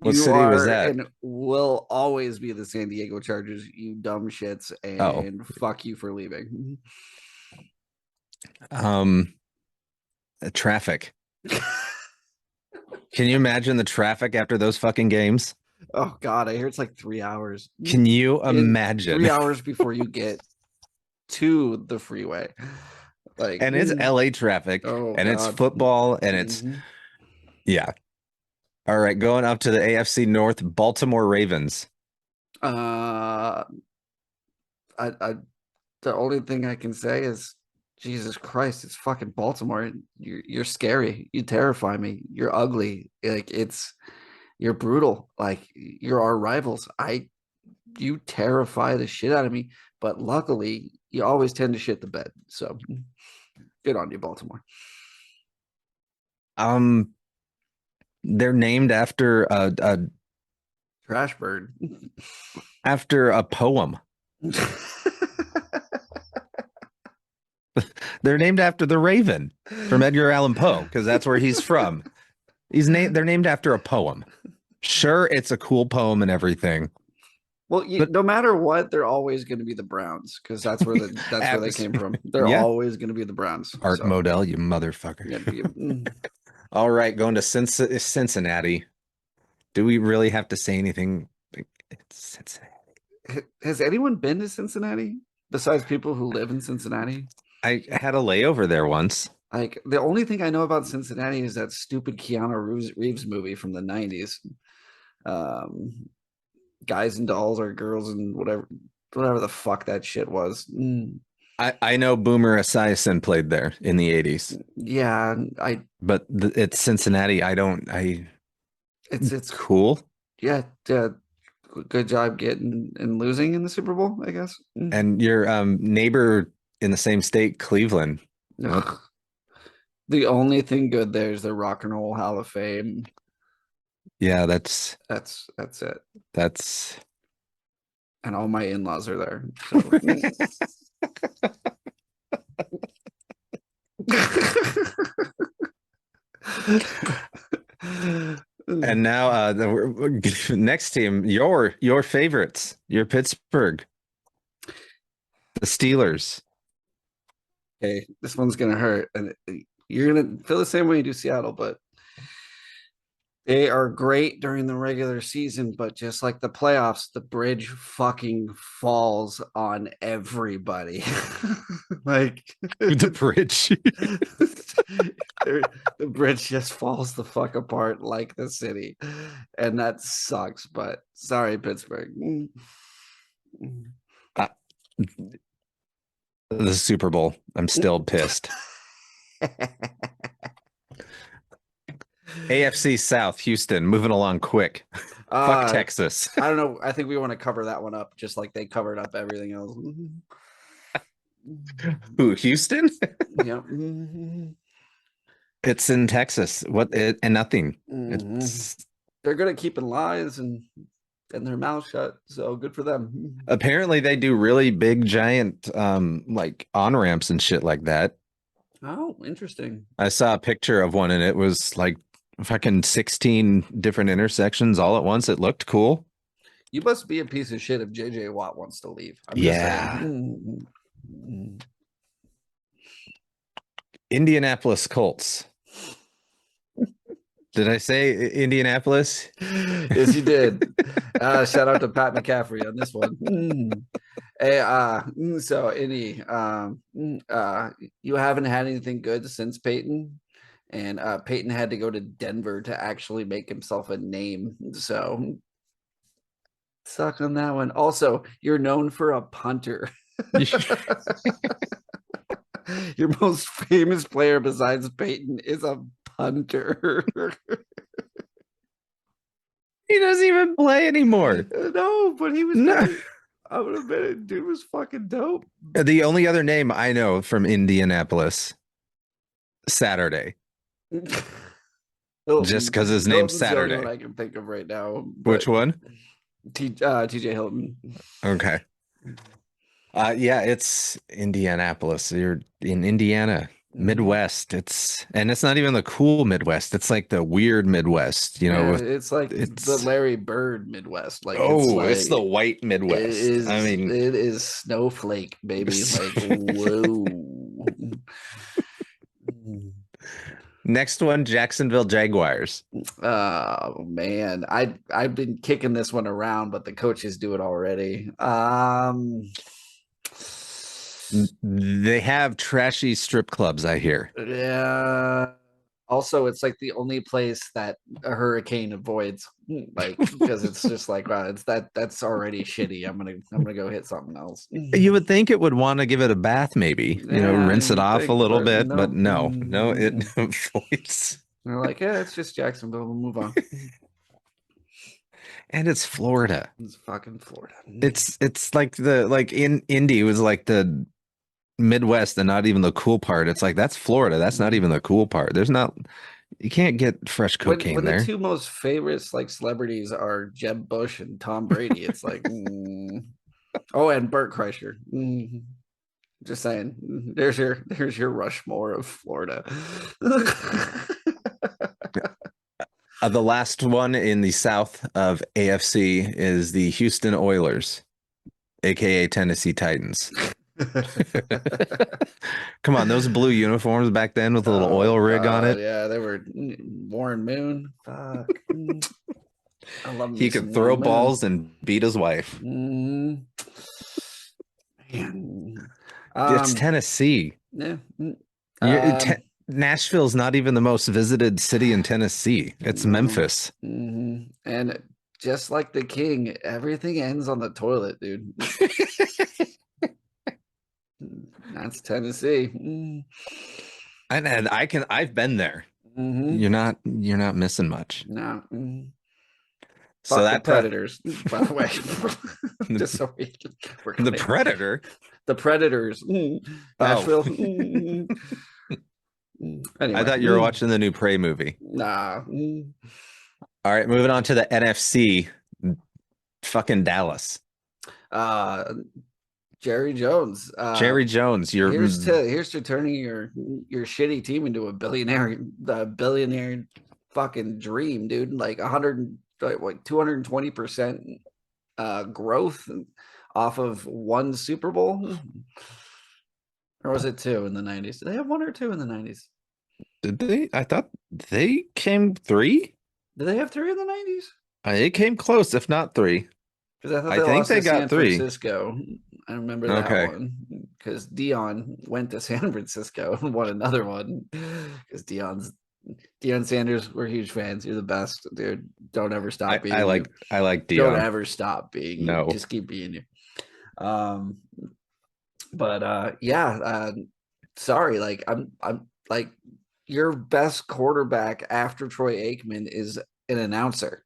What You city was are that? and will always be the San Diego Chargers, you dumb shits, Oh. and fuck you for leaving. Traffic. Can you imagine the traffic after those fucking games? Oh God, I hear it's like 3 hours. Can you In imagine? 3 hours before you get to the freeway. Like, And it's LA traffic, oh, and it's God. football, and it's Mhm. yeah. All right, going up to the AFC North, Baltimore Ravens. I the only thing I can say is Jesus Christ, it's fucking Baltimore. You're scary. You terrify me. You're ugly. Like you're brutal. Like you're our rivals. You terrify the shit out of me. But luckily, you always tend to shit the bed. So good on you, Baltimore. They're named after Trash bird. a poem. They're named after the Raven from Edgar Allan Poe because that's where he's from. They're named after a poem. Sure, it's a cool poem and everything. Well, But- no matter what, they're always going to be the Browns because that's where they came from. They're Yeah. always going to be the Browns. Art so, Modell, you motherfucker. yeah, All right, going to Cincinnati. Do we really have to say anything? It's Cincinnati. Has anyone been to Cincinnati besides people who live in Cincinnati? I had a layover there once. Like the only thing I know about Cincinnati is that stupid Keanu Reeves movie from the 90s. Guys and Dolls or Girls and whatever the fuck that shit was. I know Boomer Esiason played there in the 80s, Yeah, but it's Cincinnati. it's cool. yeah, good job getting and losing in the Super Bowl, I guess. And your neighbor in the same state, Cleveland. Ugh. The only thing good there is the Rock and Roll Hall of Fame. Yeah, that's it. that's And all my in-laws are there. So. and now the next team, your favorites, your Pittsburgh, the Steelers. Okay, this one's gonna hurt, and you're gonna feel the same way you do Seattle, but they are great during the regular season, but just like the playoffs, the bridge fucking falls on everybody. Like The bridge. the bridge just falls the fuck apart like the city, and that sucks. But sorry, Pittsburgh. The Super Bowl. I'm still pissed. AFC South, Houston, moving along quick. Fuck Texas. I don't know. I think we want to cover that one up just like they covered up everything else. Who, Houston? Yeah. It's in Texas. And nothing. Mhm. It's They're good at keeping lies and their mouth shut. So good for them. apparently they do really big, giant, like on ramps and shit like that. Oh, interesting. I saw a picture of one, and it was like fucking 16 different intersections all at once. It looked cool. You must be a piece of shit if JJ Watt wants to leave. I'm just Yeah. saying. Mhm. Indianapolis Colts. Did I say Indianapolis? Yes, you did. Shout out to Pat McCaffrey on this one. Hey, so Indy, you haven't had anything good since Peyton, and Peyton had to go to Denver to actually make himself a name. So suck on that one. Also, you're known for a punter. Your most famous player besides Peyton is a punter. He doesn't even play anymore. No, but he was. No. I would have been. Dude was fucking dope. The only other name I know from Indianapolis, Saturday. Just because his name's Hilton's the only Saturday. one I can think of right now. Which one? TJ Hilton. Okay. Yeah, it's Indianapolis. You're in Indiana. Midwest. It's not even the cool Midwest. It's like the weird Midwest, you know, Yeah, with it's like the it's Larry Bird Midwest. Like it's the white it Midwest. I mean, it is snowflake, baby. Like whoa. next one, Jacksonville Jaguars. Oh man, I've been kicking this one around, but the coaches do it already. They have trashy strip clubs, I hear. Yeah. Also, it's like the only place that a hurricane avoids, like because it's just like wow, that's already shitty. I'm gonna go hit something else. You would think it would want to give it a bath, maybe, you know, Yeah, rinse it you'd off a think, little but bit, but no. no, it avoids. They're like, yeah, it's just Jacksonville. We'll move on. And it's Florida. It's fucking Florida. It's like in Indy was like the Midwest and not even the cool part. It's like that's Florida. That's not even the cool part. You can't get fresh cocaine when there. the two most famous like celebrities are Jeb Bush and Tom Brady, it's like, oh, and Burt Kreischer. Just saying, there's your Rushmore of Florida. The last one in the south of AFC is the Houston Oilers, aka Tennessee Titans. Come on, those blue uniforms back then with a little oil rig on it. Yeah, they were Warren Moon. Fuck. I love He could throw balls and beat his wife. Man. It's Tennessee. Yeah. Nashville's not even the most visited city in Tennessee. It's Memphis. And just like the king, everything ends on the toilet, dude. That's Tennessee. And I've been there. You're not missing much. No. So Fuck that the Predators, by the way. Just so we're the Predator. The Predators. Nashville. Anyway. I thought you were watching the new Prey movie. Nah. All right, moving on to the NFC. Fucking Dallas. Jerry Jones. Jerry Jones. Here's to turning your shitty team into a billionaire fucking dream, dude. Like 220% growth off of one Super Bowl. Or was it two in the 90s? Did they have one or two in the 90s? Did they? I thought they came 3. Did they have 3 in the 90s? It came close, if not 3. Because I thought I think they got San 3. Francisco. I remember that one because Dion went to San Francisco and won another one. Because Deion Sanders, we're huge fans. You're the best, dude. Don't ever stop being. I like Dion. Don't ever stop being. No, just keep being you. Sorry, like I'm like your best quarterback after Troy Aikman is an announcer.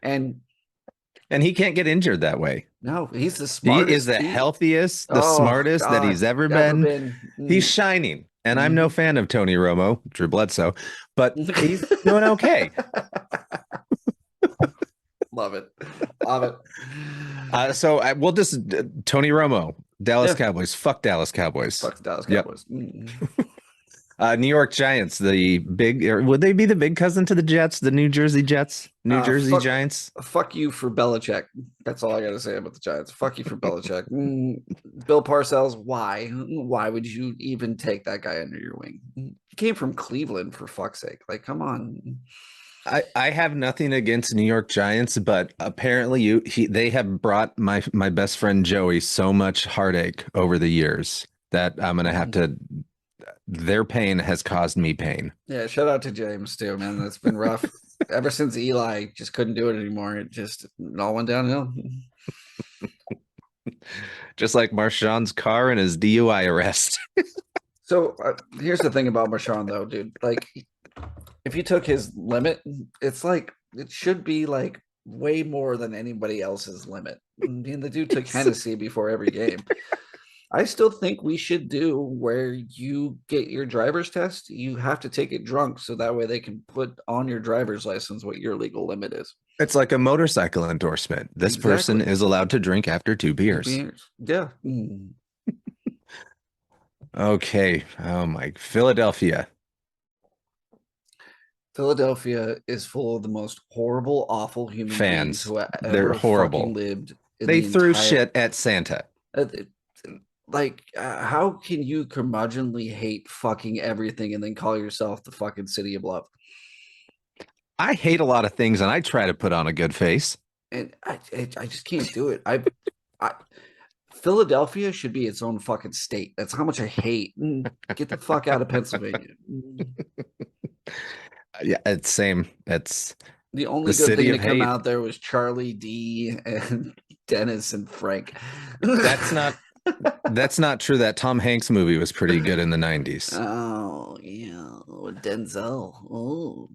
and he can't get injured that way. No, he's the smartest. He is the healthiest, the smartest that he's ever been. He's shining. And I'm no fan of Tony Romo, Drew Bledsoe, but he's doing okay. Love it. So we'll just Tony Romo, Dallas Cowboys. Fuck Dallas Cowboys. Fuck Dallas Cowboys. New York Giants, would they be the big cousin to the Jets, the New Jersey Jets, Giants? Fuck you for Belichick. That's all I got to say about the Giants. Fuck you for Belichick. Bill Parcells, why? Why would you even take that guy under your wing? He came from Cleveland, for fuck's sake. Like, come on. I have nothing against New York Giants, but apparently they have brought my best friend Joey so much heartache over the years that I'm going to have to. Their pain has caused me pain. Yeah, shout out to James too, man. That's been rough. Ever since Eli just couldn't do it anymore, it all went downhill. Just like Marshawn's car and his DUI arrest. So here's the thing about Marshawn, though, dude. Like, if you took his limit, it's like it should be like way more than anybody else's limit. I mean, the dude took Hennessy before every game. I still think we should do where you get your driver's test. You have to take it drunk so that way they can put on your driver's license what your legal limit is. It's like a motorcycle endorsement. This person is allowed to drink after 2 beers. Yeah. Okay. Oh my, Philadelphia. Philadelphia is full of the most horrible, awful human beings Fans. who have They're ever fucking horrible. lived in They the threw entire. shit at Santa. It- like, how can you curmudgeonly hate fucking everything and then call yourself the fucking city of love? I hate a lot of things and I try to put on a good face. And I just can't do it. I Philadelphia should be its own fucking state. That's how much I hate. Get the fuck out of Pennsylvania. Yeah, it's same. It's The only The good city thing to of come hate. out there was Charlie D and Dennis and Frank. that's not true. That Tom Hanks movie was pretty good in the 90s. Oh yeah, with Denzel. Oh.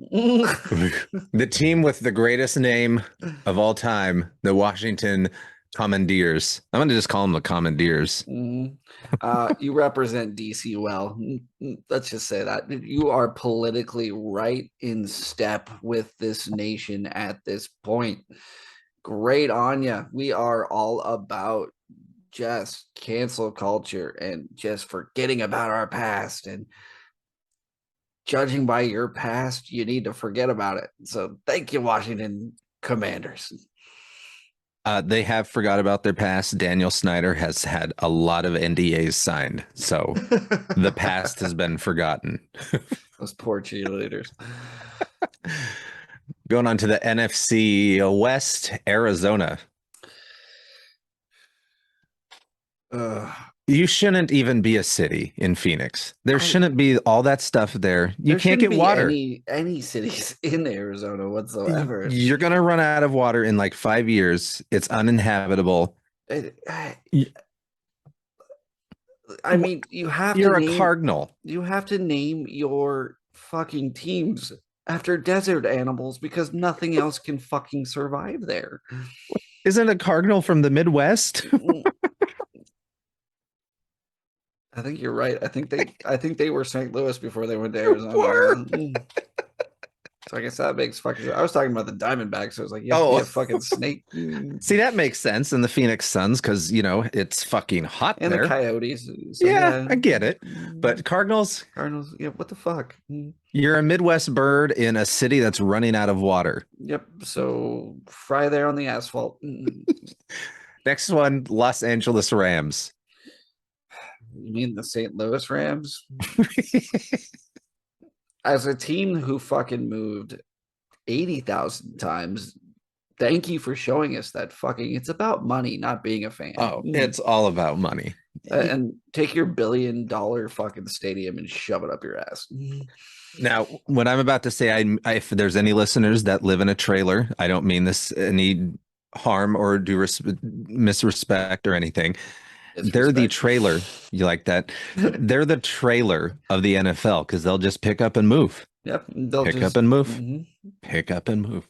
The team with the greatest name of all time, the Washington Commandeers. I'm gonna just call them the Commandeers. Mhm. You represent DC well. Let's just say that you are politically right in step with this nation at this point. Great on ya. We are all about just cancel culture and just forgetting about our past, and judging by your past, you need to forget about it. So thank you, Washington Commanders. They have forgot about their past. Daniel Snyder has had a lot of NDAs signed, so the past has been forgotten. Those poor cheerleaders. Going on to the NFC West, Arizona. You shouldn't even be a city in Phoenix. There shouldn't be all that stuff there. You There can't shouldn't get be water. any cities in Arizona whatsoever. You're gonna run out of water in like 5 years. It's uninhabitable. I mean, you have You're to a Cardinal. You have to name your fucking teams after desert animals because nothing else can fucking survive there. Isn't a Cardinal from the Midwest? I think you're right. I think they were St. Louis before they went to Arizona. So I guess that makes fucking sense. I was talking about the Diamondbacks. So I was like, yeah, a fucking snake. See, that makes sense. And the Phoenix Suns, because it's fucking hot And there. the Coyotes. So, yeah, I get it. But Cardinals, yeah, what the fuck? You're a Midwest bird in a city that's running out of water. Yep. So fry there on the asphalt. Next one, Los Angeles Rams. You mean the St. Louis Rams? As a team who fucking moved 80,000 times, thank you for showing us that fucking it's about money, not being a fan. Oh, it's all about money. And take your $1 billion fucking stadium and shove it up your ass. Now, what I'm about to say, if there's any listeners that live in a trailer, I don't mean this any harm or misrespect or anything. They're the trailer. You like that? They're the trailer of the NFL because they'll just pick up and move. Yep. Pick up and move. Pick up and move.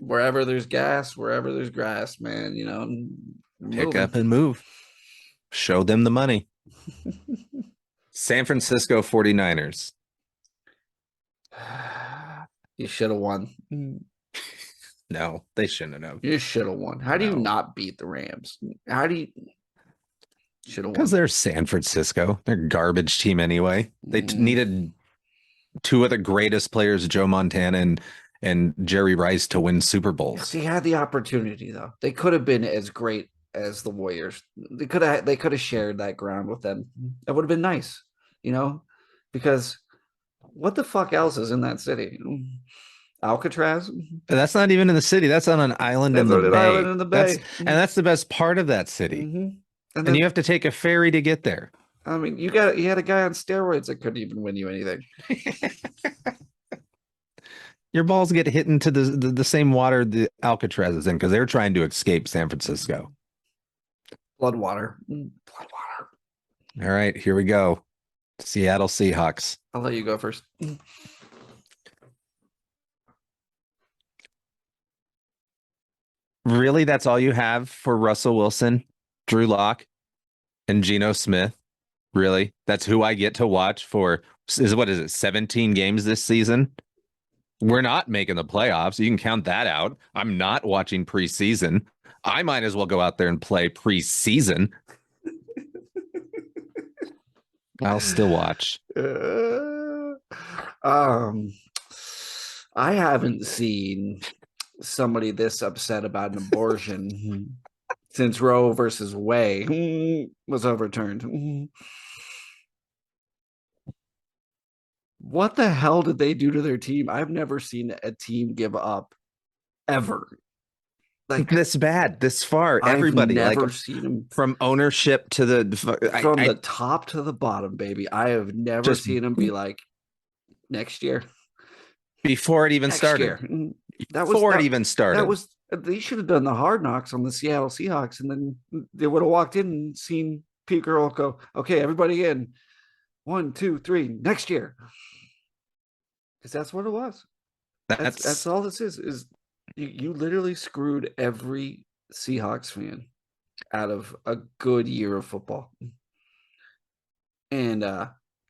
Wherever there's gas, wherever there's grass, man, Pick up and move. Show them the money. San Francisco 49ers. You should have won. No, they shouldn't have. You should have won. How do you not beat the Rams? How do you should have won? Because they're San Francisco. They're a garbage team anyway. They needed two of the greatest players, Joe Montana and Jerry Rice, to win Super Bowls. They had the opportunity though. They could have been as great as the Warriors. They could have shared that ground with them. It would have been nice, because what the fuck else is in that city? Alcatraz? That's not even in the city. That's on an island in the bay. Island in the bay. That's the best part of that city. And you have to take a ferry to get there. I mean, you had a guy on steroids that couldn't even win you anything. Your balls get hit into the same water the Alcatraz is in because they're trying to escape San Francisco. Bloodwater. All right, here we go. Seattle Seahawks. I'll let you go first. Really? That's all you have for Russell Wilson, Drew Lock, and Geno Smith? Really? That's who I get to watch for, what is it, 17 games this season? We're not making the playoffs. You can count that out. I'm not watching preseason. I might as well go out there and play preseason. I'll still watch. Um, I haven't seen somebody this upset about an abortion since Roe versus Wade was overturned. What the hell did they do to their team? I've never seen a team give up ever. Like This bad, this far. I've Everybody, never like seen them from ownership to the from the top to the bottom, baby. I have never Just- seen them be like next year. before it even Next started. year. That was Before that, it even started. that was they should have done the hard knocks on the Seattle Seahawks, and then they would have walked in and seen Pete Carroll go, okay, everybody in 1, 2, 3 next year. Because that's what it was. That's all this is you literally screwed every Seahawks fan out of a good year of football. And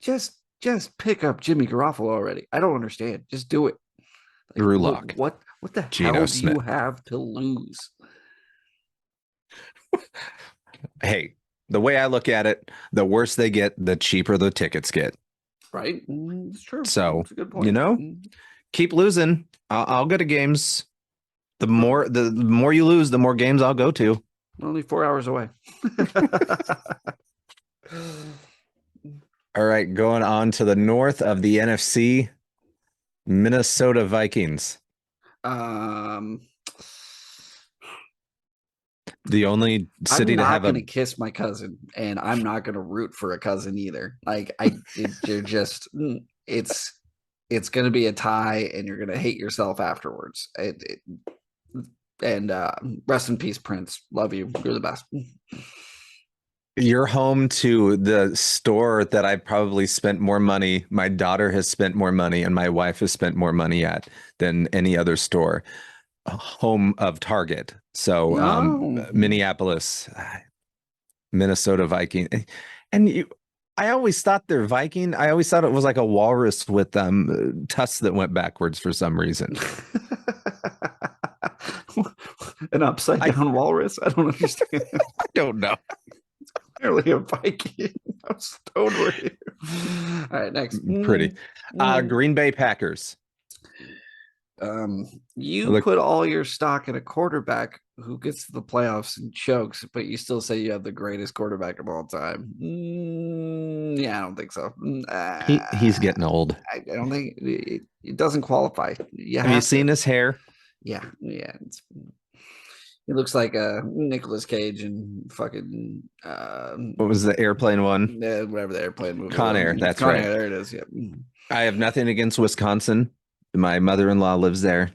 just pick up Jimmy Garoppolo already. I don't understand. Just do it. Like, Drew Lock. What the Geno hell do Smith. you have to lose? Hey, the way I look at it, the worse they get, the cheaper the tickets get. Right? It's true. So, It's a good point. you know, keep losing. I'll go to games. The more you lose, the more games I'll go to. Only 4 hours away. All right, going on to the north of the NFC, Minnesota Vikings. The only city I'm to not have going a to kiss my cousin, and I'm not going to root for a cousin either. Like you're just it's going to be a tie, and you're going to hate yourself afterwards. And rest in peace, Prince. Love you. You're the best. You're home to the store that I probably spent more money. My daughter has spent more money, and my wife has spent more money at than any other store. Home of Target. So No. Minneapolis, Minnesota Viking. And I always thought they're Viking. I always thought it was like a walrus with tusks that went backwards for some reason. An upside down walrus? I don't understand. I don't know. Clearly a Viking. I'm stoned with you. All right, next. Pretty. Green Bay Packers. You put all your stock in a quarterback who gets to the playoffs and chokes, but you still say you have the greatest quarterback of all time. Yeah, I don't think so. He's getting old. I don't think it doesn't qualify. Have you seen his hair? Yeah. He looks like Nicolas Cage and fucking What was the airplane one? whatever the airplane movie. Con Air, that's Con right. Air, there it is. Yeah. I have nothing against Wisconsin. My mother-in-law lives there.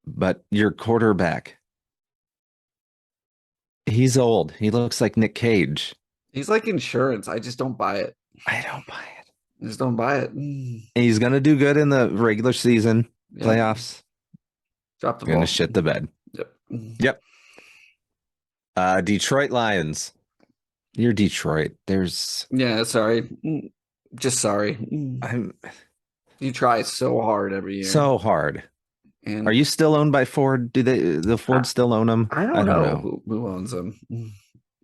But your quarterback, he's old. He looks like Nick Cage. He's like insurance. I just don't buy it. I don't buy it. I just don't buy it. He's going to do good in the regular season, Yeah. playoffs. Drop the Going ball. to shit the bed. Yep. Detroit Lions. You're Detroit. There's Yeah, sorry. Just sorry. I'm You try so hard every year. so hard. and Are you still owned by Ford? Do the Ford still own them? I don't know who owns them.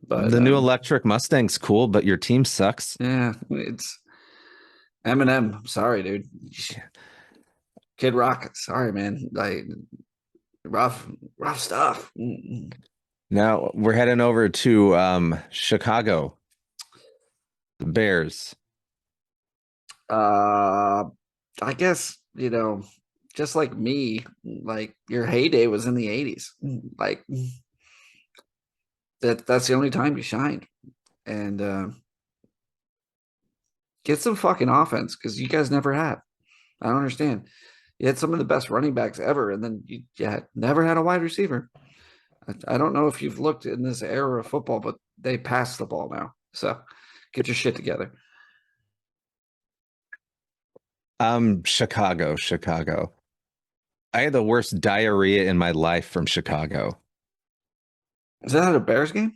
But The new electric Mustang's cool, but your team sucks. yeah, it's Eminem. Sorry, dude. Kid Rock. Sorry, man. Like rough stuff. Now we're heading over to Chicago. The Bears. I guess, just like me, like your heyday was in the 80s. Like that's the only time you shined. And get some fucking offense, because you guys never have. I don't understand. You had some of the best running backs ever, and then you never had a wide receiver. I don't know if you've looked in this era of football, but they pass the ball now. So get your shit together. Chicago. I had the worst diarrhea in my life from Chicago. Is that a Bears game?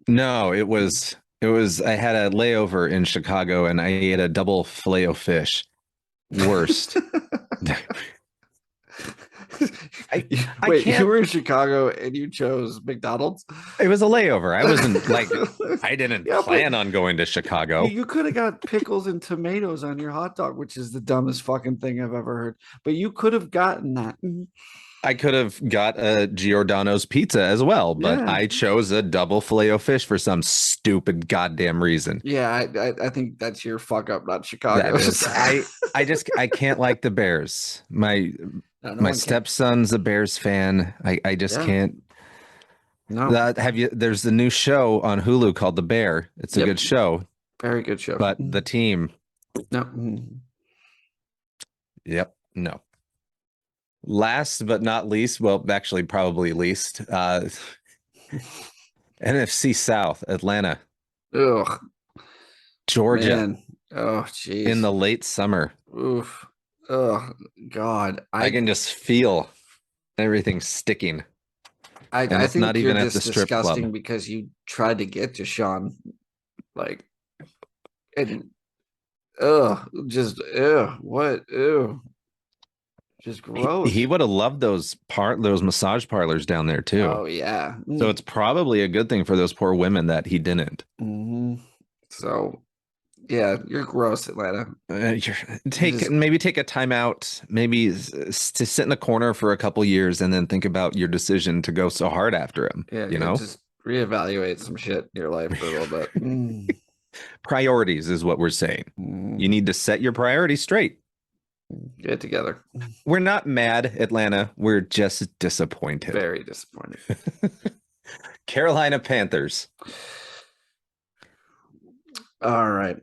No, it was I had a layover in Chicago and I ate a double filet-o-fish. Worst. I Wait, you can't- were in Chicago and you chose McDonald's? It was a layover. I wasn't like I didn't Yeah, but plan on going to Chicago. You could have got pickles and tomatoes on your hot dog, which is the dumbest fucking thing I've ever heard. But you could have gotten that. I could have got a Giordano's pizza as well, but Yeah. I chose a double filet o fish for some stupid goddamn reason. Yeah, I think that's your fuck up, not That Chicago. is, I can't like the Bears. My No, no my one can. stepson's a Bears fan. I just Yeah. can't. No, There's the new show on Hulu called The Bear. It's a Yep. good show, very good show. but the team, no. yep, no. Last but not least, well, actually probably least, NFC South, Atlanta, Ugh, Georgia man. Oh, jeez. in the late summer. Oof. Oh, God. I can just feel everything sticking. I it's think not even you're at the just strip club. disgusting because you tried to get to Sean, like, and what, just gross. He would have loved those massage parlors down there too. Oh yeah. So it's probably a good thing for those poor women that he didn't. Mhm. So, yeah, you're gross, Atlanta. Maybe take a timeout, maybe to sit in the corner for a couple years and then think about your decision to go so hard after him. Yeah, you know, just reevaluate some shit in your life for a little bit. priorities is what we're saying. You need to set your priorities straight. Get it together. We're not mad, Atlanta. We're just disappointed. Very disappointed. Carolina Panthers. All right.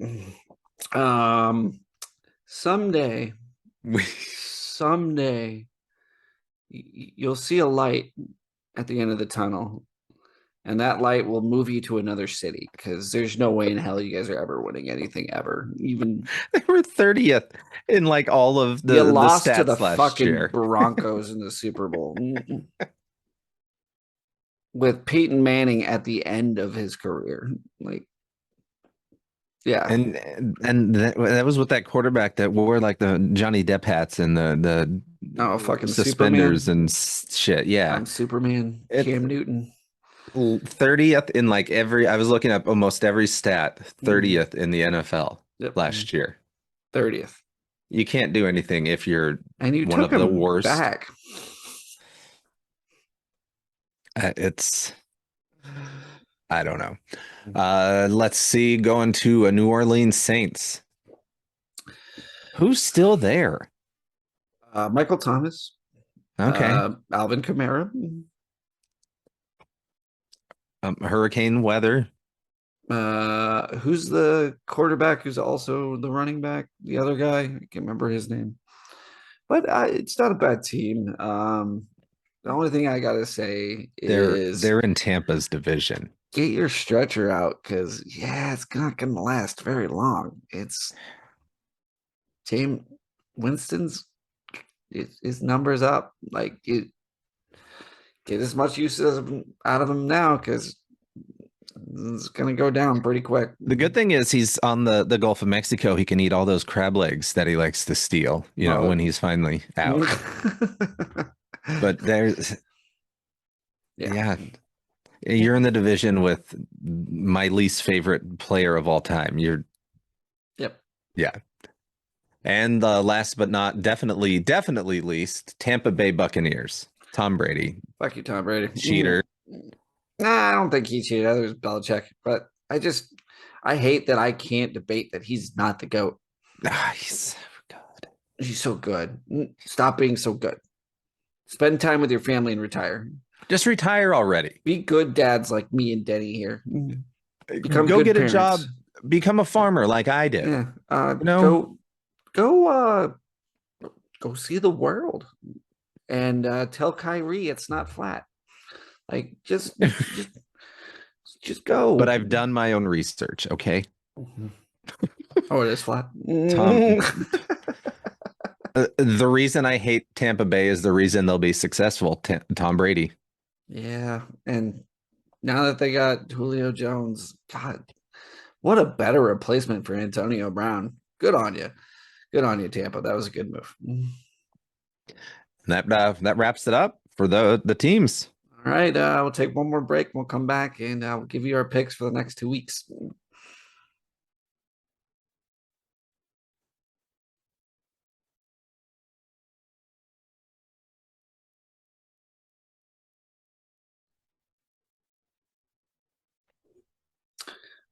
Someday you'll see a light at the end of the tunnel, and that light will move you to another city because there's no way in hell you guys are ever winning anything ever. Even They were 30th in like all of you lost the to the stats last fucking year. Broncos in the Super Bowl. With Peyton Manning at the end of his career. Like, yeah. And that was with that quarterback that wore like the Johnny Depp hats and the fucking suspenders Superman. and shit. Yeah. I'm Superman. It- Cam Newton. 30th in like I was looking up almost every stat, 30th in the NFL Yep. last year. 30th. You can't do anything if you're And you one took of the him worst. back. It's I don't know. Let's see, going to a New Orleans Saints. Who's still there? Michael Thomas. Okay. Alvin Kamara. Hurricane weather. Who's the quarterback who's also the running back? The other guy? I can't remember his name. But it's not a bad team. The only thing I gotta say is They're in Tampa's division. get your stretcher out because it's not gonna last very long. It's James Winston's his numbers up. Like get as much use out of him now because it's gonna go down pretty quick. The good thing is he's on the Gulf of Mexico. He can eat all those crab legs that he likes to steal, when he's finally out. But there's yeah. You're in the division with my least favorite player of all time. Yep. Yeah. And last but not definitely least, Tampa Bay Buccaneers. Tom Brady. Fuck you, Tom Brady. Cheater. Nah, I don't think he cheated. I think it was Belichick. But I hate that I can't debate that he's not the GOAT. He's so good. He's so good. Stop being so good. Spend time with your family and retire. Just retire already. Be good dads like me and Denny here. Become Go good get parents. a job. Become a farmer like I did. Yeah. No. Go see the world and tell Kyrie it's not flat. Like just go. But I've done my own research, okay? Oh, it is flat. Tom, the reason I hate Tampa Bay is the reason they'll be successful. Tom Brady. Yeah, and now that they got Julio Jones, God, what a better replacement for Antonio Brown. Good on you. Good on you, Tampa. That was a good move. That wraps it up for the teams. All right, we'll take one more break. We'll come back and we'll give you our picks for the next 2 weeks.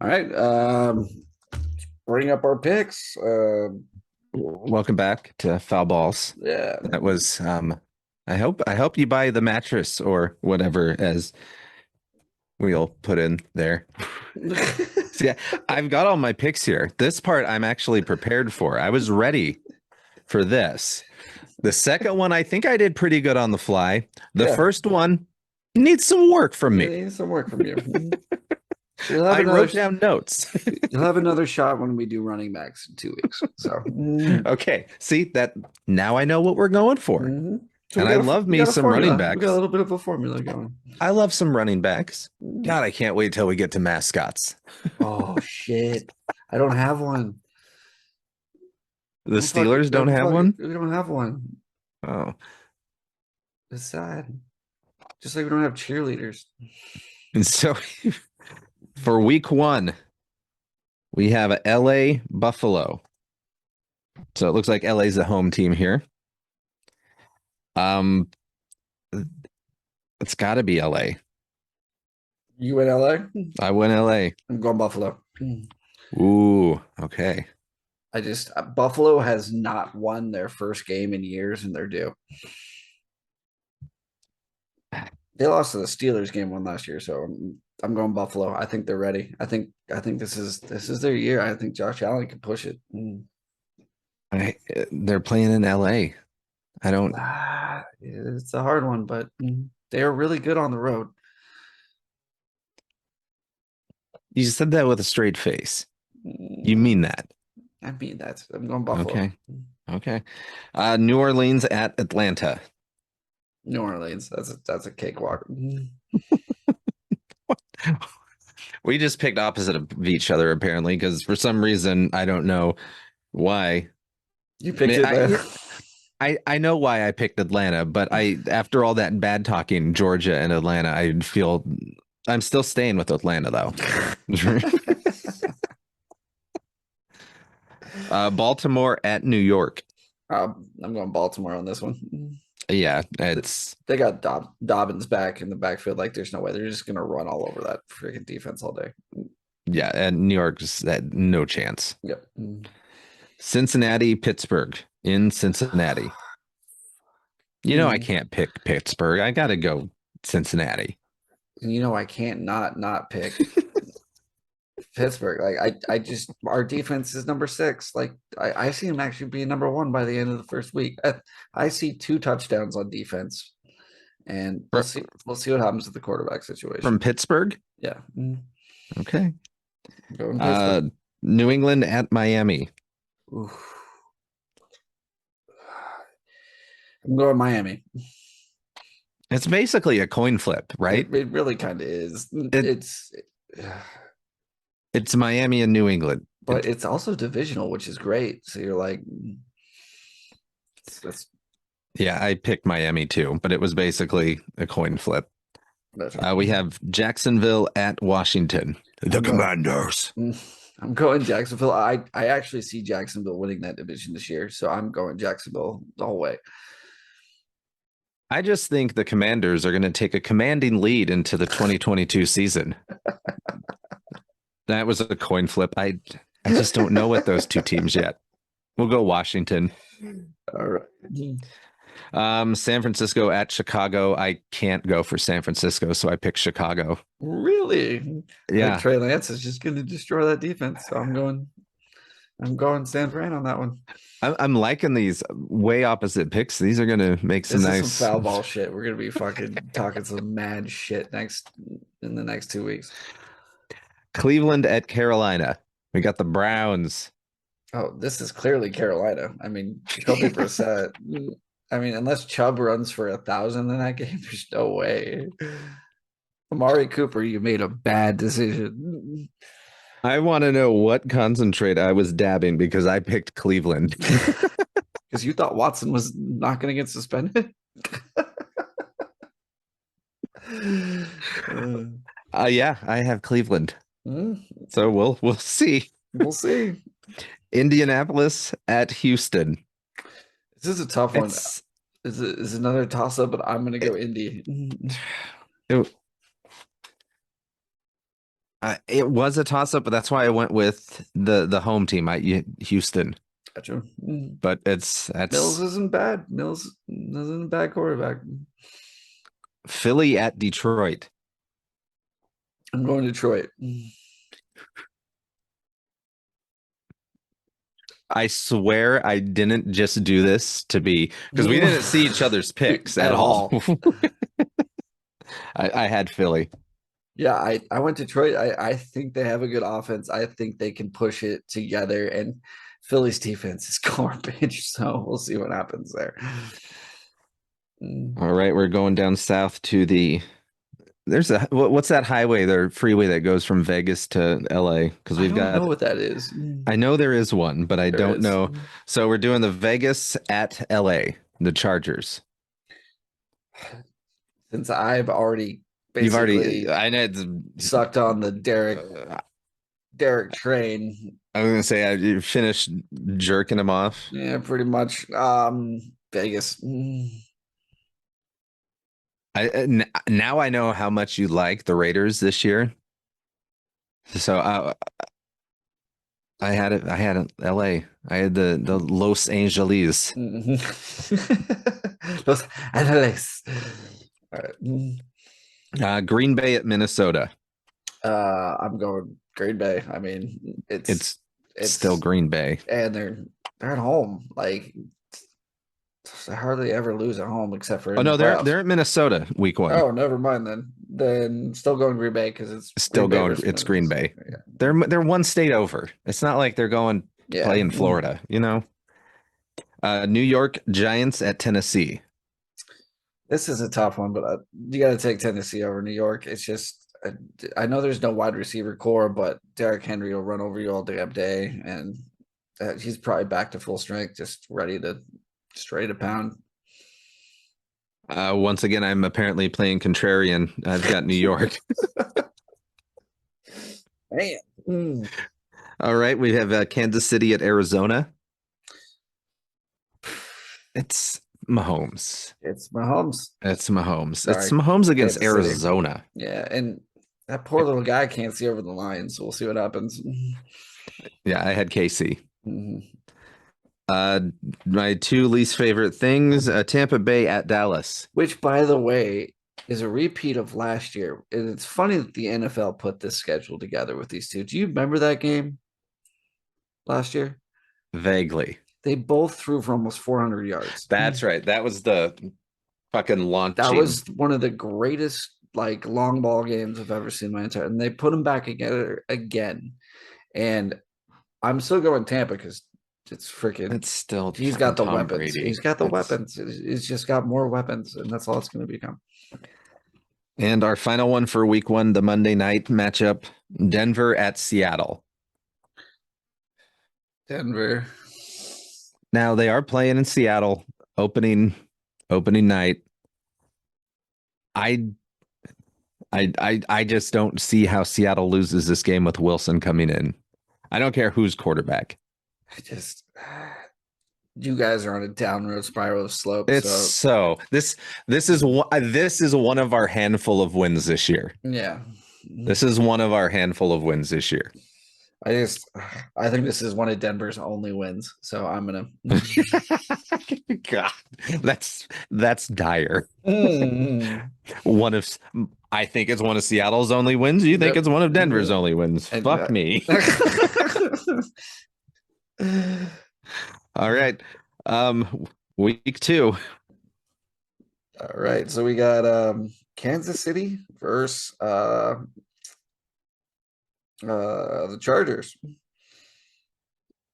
All right, bring up our picks. Welcome back to Foul Balls. Yeah, That was I hope you buy the mattress or whatever as we'll put in there. So yeah, I've got all my picks here. This part I'm actually prepared for. I was ready for this. The second one, I think I did pretty good on the fly. The Yeah. first one needs some work from me. need some work from you. I wrote down notes. You'll have another shot when we do running backs in 2 weeks. So, Okay, see that now I know what we're going for. Mhm. And we I got love we me got a some formula. running We backs. got a little bit of a formula going. I love some running backs. God, I can't wait till we get to mascots. Oh shit! I don't have one. The Steelers don't have one? We don't have one. Oh. It's sad. Just like we don't have cheerleaders. And so for week 1, we have a LA Buffalo. So it looks like LA's the home team here. It's got to be LA. You in LA? I win LA. I'm going Buffalo. Ooh, okay. Buffalo has not won their first game in years, and they're due. They lost to the Steelers game one last year, so I'm going Buffalo. I think they're ready. I think this is their year. I think Josh Allen can push it. They're playing in LA. I don't. It's a hard one, but they're really good on the road. You said that with a straight face. You mean that? I mean that. I'm going Buffalo. Okay. Okay. New Orleans at Atlanta. New Orleans. That's a cakewalk. We just picked opposite of each other apparently because for some reason I don't know why. You picked it. I know why I picked Atlanta, but after all that bad talking Georgia and Atlanta, I feel I'm still staying with Atlanta though. Baltimore at New York. I'm going Baltimore on this one. Yeah, they got Dobbins back in the backfield. Like there's no way they're just gonna run all over that freaking defense all day. Yeah, and New York's had no chance. Yep. Cincinnati, Pittsburgh in Cincinnati. You know I can't pick Pittsburgh. I gotta go Cincinnati. And you know I can't not pick Pittsburgh. Like our defense is number 6. Like I see him actually being number 1 by the end of the first week. I see 2 touchdowns on defense, and we'll see what happens with the quarterback situation from Pittsburgh. Yeah. Okay. Going Pittsburgh. New England at Miami. Oof. I'm going Miami. It's basically a coin flip, right? It really kind of is. It's Miami and New England, but it's also divisional, which is great. So you're like, yeah, I picked Miami too, but it was basically a coin flip. We have Jacksonville at Washington. The Commanders. I'm going Jacksonville. I actually see Jacksonville winning that division this year, so I'm going Jacksonville the whole way. I just think the Commanders are going to take a commanding lead into the 2022 season. That was a coin flip. I just don't know what those two teams yet. We'll go Washington. All right. San Francisco at Chicago. I can't go for San Francisco, so I picked Chicago. Really? Yeah. Like Trey Lance is just going to destroy that defense. So I'm going San Fran on that one. I'm liking these way opposite picks. These are going to make some This nice is some foul ball shit. We're going to be fucking talking some mad shit in the next 2 weeks. Cleveland at Carolina. We got the Browns. Oh, this is clearly Carolina. I mean, Jacoby Brissett. I mean, unless Chubb runs for 1,000 in that game, there's no way. Amari Cooper, you made a bad decision. I want to know what concentrate I was dabbing because I picked Cleveland. Because you thought Watson was not going to get suspended? Yeah, I have Cleveland. Mm, So we'll see. we'll see. Indianapolis at Houston. This is a tough one. It's Is another toss up, but I'm gonna go Indy. it, it was a toss up, but that's why I went with the home team, Houston. Gotcha. But Mills that's isn't bad. Mills isn't a bad quarterback. Philly at Detroit. I'm going Detroit. I swear I didn't just do this to be because we didn't see each other's picks at all. I had Philly. Yeah, I went Detroit. I think they have a good offense. I think they can push it together, and Philly's defense is garbage. So we'll see what happens there. All right, we're going down south to there's what's that highway, the freeway that goes from Vegas to LA? Because I we've don't know got, what that is. I know there is one, but I There don't is. know. So we're doing the Vegas at LA, the Chargers. Since I've already You've basically already, I know. sucked on the Derek train. I was gonna say you finished jerking him off. Yeah, pretty much. Vegas. Now I know how much you like the Raiders this year. So I had it. I had LA. I had the Los Angeles. Los Angeles. All right. Green Bay at Minnesota. I'm going Green Bay. I mean, It's still Green Bay. and they're at home. Like they hardly ever lose at home except for Oh in no, the playoffs. they're at Minnesota week 1. Oh, never mind then. Then still going Green Bay because it's Still Green Bay going. versus It's Green Bay. Yeah. They're one state over. It's not like they're going Yeah. play in Florida. You know. New York Giants at Tennessee. This is a tough one, but you got to take Tennessee over New York. It's just I know there's no wide receiver core, but Derrick Henry will run over you all damn day, and he's probably back to full strength, just ready to pound. Once again, I'm apparently playing contrarian. I've got New York. Man. All right, we have Kansas City at Arizona. It's Mahomes. It's Mahomes. It's Mahomes. Sorry, It's Mahomes against Kansas City. Arizona. Yeah, and that poor little guy can't see over the line, so we'll see what happens. Yeah, I had KC. Mhm. My 2 least favorite things: Tampa Bay at Dallas. Which, by the way, is a repeat of last year. And it's funny that the NFL put this schedule together with these two. Do you remember that game last year? Vaguely. They both threw for almost 400 yards. That's right. That was the fucking launch. That was one of the greatest like long ball games I've ever seen in my entire. And they put them back together again. And I'm still going Tampa because it's freaking. It's still. He's got the Tom weapons. Brady. He's got the It's- weapons. He's just got more weapons, and that's all it's going to become. And our final one for week 1, the Monday night matchup: Denver at Seattle. Denver. Now they are playing in Seattle opening night. I just don't see how Seattle loses this game with Wilson coming in. I don't care who's quarterback. You guys are on a downward spiral of slope. It's so this is one of our handful of wins this year. yeah. This is one of our handful of wins this year. I think this is one of Denver's only wins. So I'm gonna. God, that's dire. One of, I think it's one of Seattle's only wins. You think Yep. it's one of Denver's only wins? And, Fuck me. All right. Week 2. All right. So we got Kansas City versus the Chargers.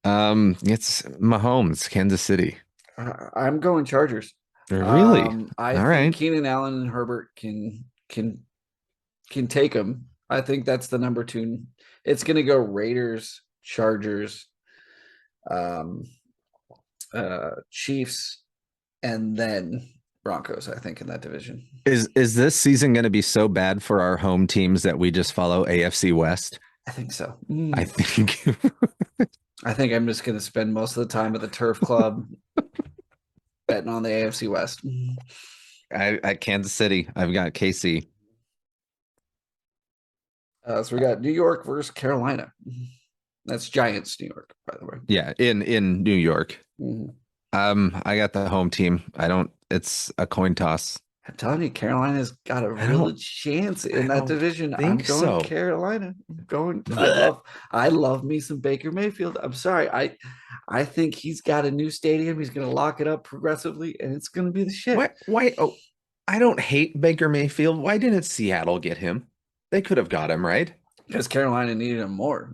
It's Mahomes, Kansas City. I'm going Chargers. Really? I All think right. Keenan Allen and Herbert can take them. I think that's the number 2. It's going to go Raiders, Chargers, Chiefs, and then Broncos, I think, in that division. Is this season going to be so bad for our home teams that we just follow AFC West? I think so. I think I think I'm just going to spend most of the time at the Turf Club betting on the AFC West. at Kansas City, I've got KC. So we got New York versus Carolina. That's Giants, New York, by the way. Yeah, in New York. Mhm. I got the home team. It's a coin toss. I'm telling you, Carolina's got a I real don't- chance I in that don't division. I'm think going so. Carolina. I'm going. I love me some Baker Mayfield. I'm sorry. I think he's got a new stadium. He's going to lock it up progressively, and it's going to be the shit. Why? Oh, I don't hate Baker Mayfield. Why didn't Seattle get him? They could have got him, right? Because Carolina needed him more.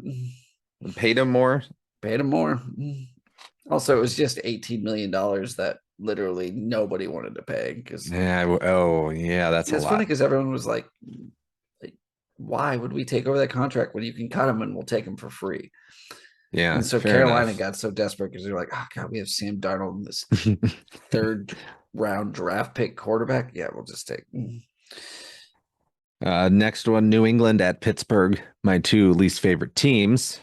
Paid him more. Paid him more. Also, it was just $18 million that literally nobody wanted to pay. Because Yeah. Oh, yeah. That's a it's lot. funny because everyone was like, why would we take over that contract when you can cut him and we'll take him for free? Yeah. And so fair Carolina enough. got so desperate because they're like, oh God, we have Sam Darnold in this third round draft pick quarterback. Yeah, we'll just take. Next one, New England at Pittsburgh. My two least favorite teams.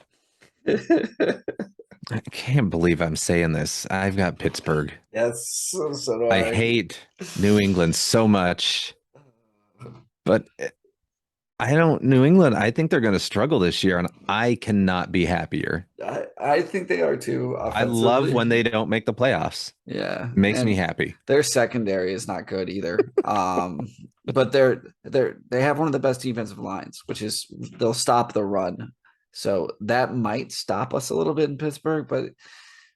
I can't believe I'm saying this. I've got Pittsburgh. Yes, so do I hate New England so much, but New England, I think they're going to struggle this year, and I cannot be happier. I think they are too. I love when they don't make the playoffs. Yeah, It makes me and happy. their secondary is not good either. But they have one of the best defensive lines, which is they'll stop the run. So that might stop us a little bit in Pittsburgh. But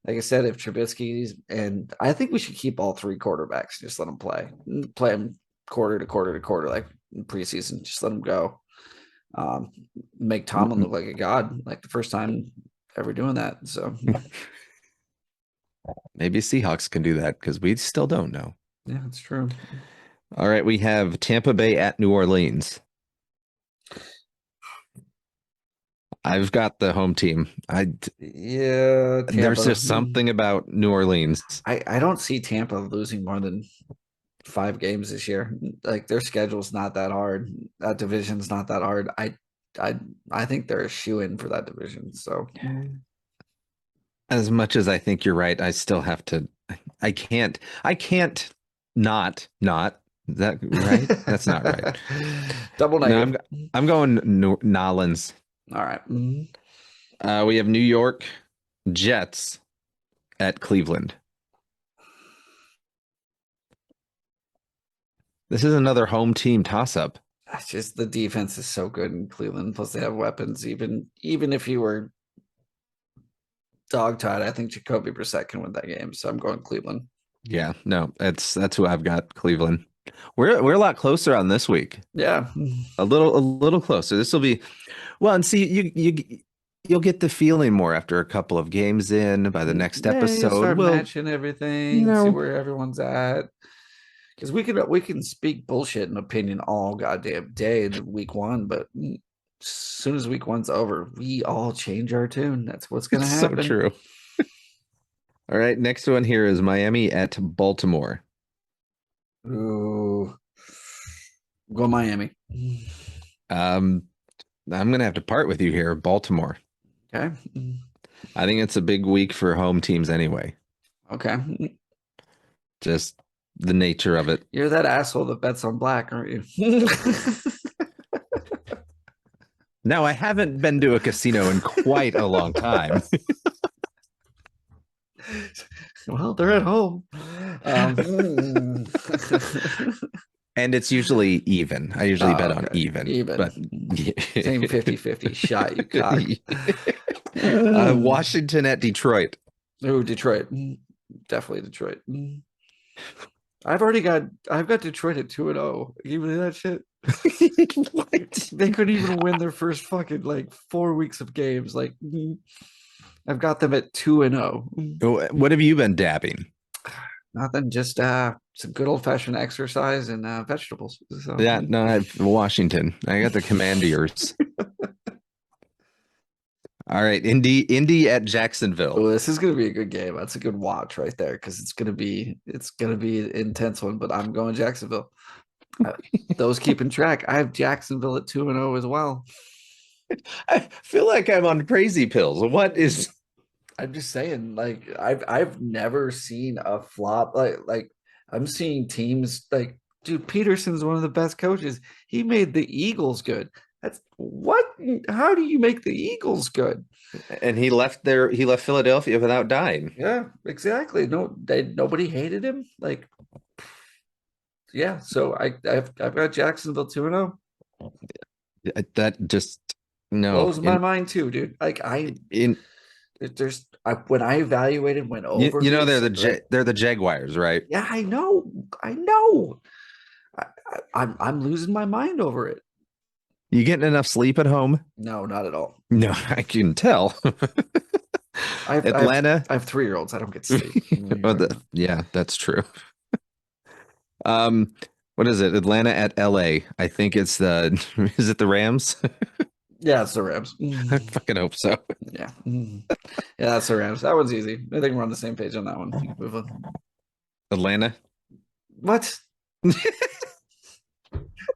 like I said, if Trubisky's and I think we should keep all three quarterbacks, just let them play them quarter to quarter to quarter, like in preseason. Just let them go. Make Tomlin look like a god, like the first time ever doing that. So Maybe Seahawks can do that because we still don't know. yeah, it's true. All right, we have Tampa Bay at New Orleans. I've got the home team. Yeah, There's Tampa. just something about New Orleans. I don't see Tampa losing more than 5 games this year. Like their schedule's not that hard. That division's not that hard. I think they're a shoe-in for that division. So As much as I think you're right, I still have to. I can't not. Is that right? That's not right. Double No, negative. I'm going Nolans. All right. We have New York Jets at Cleveland. This is another home team toss-up. It's just the defense is so good in Cleveland. Plus they have weapons. Even if you were dog-tied, I think Jacoby Brissett can win that game. So I'm going Cleveland. Yeah, no, that's who I've got. Cleveland. We're a lot closer on this week. Yeah. A little closer. This will be well, and see you'll get the feeling more after a couple of games in by the next Yeah, episode. you'll start We'll matching everything, you know- see where everyone's at. Because we can speak bullshit and opinion all goddamn day in week one, but as soon as week one's over, we all change our tune. That's what's gonna so happen. true. All right, next one here is Miami at Baltimore. Ooh. Go Miami. I'm gonna have to part with you here, Baltimore. Okay. I think it's a big week for home teams anyway. Okay. Just the nature of it. You're that asshole that bets on black, aren't you? No, I haven't been to a casino in quite a long time. Well, they're at home. And it's usually even. I usually bet on okay. even. Even. But Same 50-50 shot, you cock. Washington at Detroit. Oh, Detroit. Definitely Detroit. I've got Detroit at 2-0. Can you believe that shit? What? They couldn't even win their first fucking 4 weeks of games. I've got them at 2-0. What have you been dabbing? Nothing, just some good old fashioned exercise and vegetables. So, Yeah, no, I have Washington. I got the Commanders. All right, Indy at Oh, Jacksonville. this is gonna be a good game. That's a good watch right there because it's gonna be an intense one. But I'm going Jacksonville. Those keeping track. I have Jacksonville at 2-0 as well. I feel like I'm on crazy pills. What is? I'm just saying, like I've never seen a flop like I'm seeing teams like dude, Peterson's one of the best coaches. He made the Eagles good. That's what how do you make the Eagles good? And he left there. He left Philadelphia without dying. Yeah, exactly. Nobody hated him. Like yeah, so I've got Jacksonville 2-0. That just no. Blows my mind too, dude. Like In there's when I evaluated went you, over you know his, they're the Jaguars, right? yeah, I know. I'm losing my mind over it. You getting enough sleep at home? No, not at all. No, I can tell. Atlanta. I have 3-year-olds. I don't get sleep. Yeah, that's true. What is it? Atlanta at LA. I think it's the is it the Rams? Yeah, it's the Rams. I fucking hope so. Yeah. Yeah, that's the Rams. That one's easy. I think we're on the same page on that one. Move on. Atlanta. What?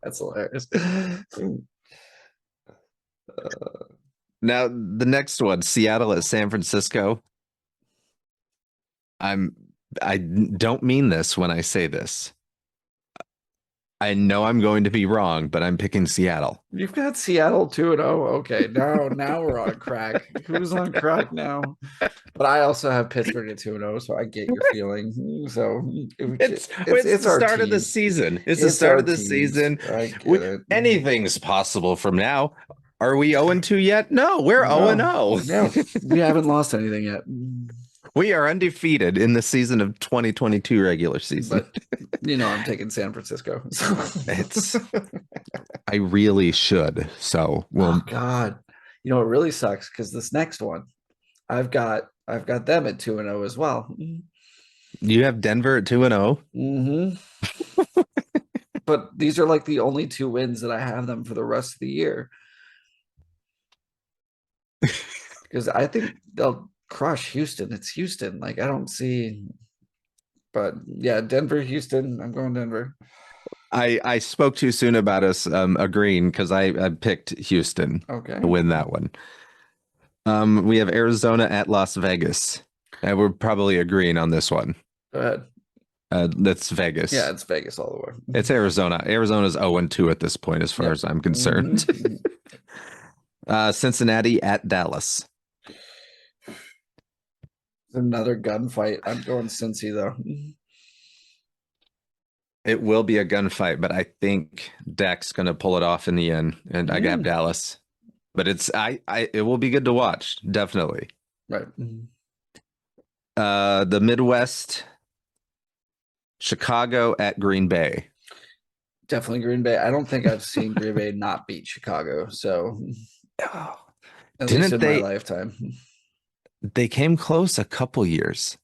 That's hilarious. Now the next one, Seattle at San Francisco. I don't mean this when I say this. I know I'm going to be wrong, but I'm picking Seattle. You've got Seattle 2-0. Okay, now we're on crack. Who's on crack now? But I also have Pittsburgh at 2-0, so I get your feeling. So It's the our start of the teams. season. It's the start our of the teams. season. I get it. Anything's possible from now. Are we 0-2 yet? No, we're No. 0-0. No, we haven't lost anything yet. We are undefeated in the season of 2022 regular season. But I'm taking San Francisco. It's I really should. So Oh God. It really sucks because this next one, I've got them at 2-0 as well. you have Denver at 2-0. Mm-hmm. But these are like the only 2 wins that I have them for the rest of the year. Because I think they'll crush Houston. It's Houston. Like I don't see, but yeah, Denver, Houston. I'm going Denver. I spoke too soon about us agreeing because I picked Houston Okay. to win that one. We have Arizona at Las Vegas. And we're probably agreeing on this one. Go ahead. That's Vegas. Yeah, it's Vegas all the way. It's Arizona. Arizona's 0-2 at this point, as far as I'm concerned. Mhm. Cincinnati at Dallas. Another gunfight. I'm going Cincy though. It will be a gunfight, but I think Dak's going to pull it off in the end, and I got Dallas. But it will be good to watch, definitely. Right. The Midwest, Chicago at Green Bay. Definitely Green Bay. I don't think I've seen Green Bay not beat Chicago. So at least in my lifetime. They came close a couple years.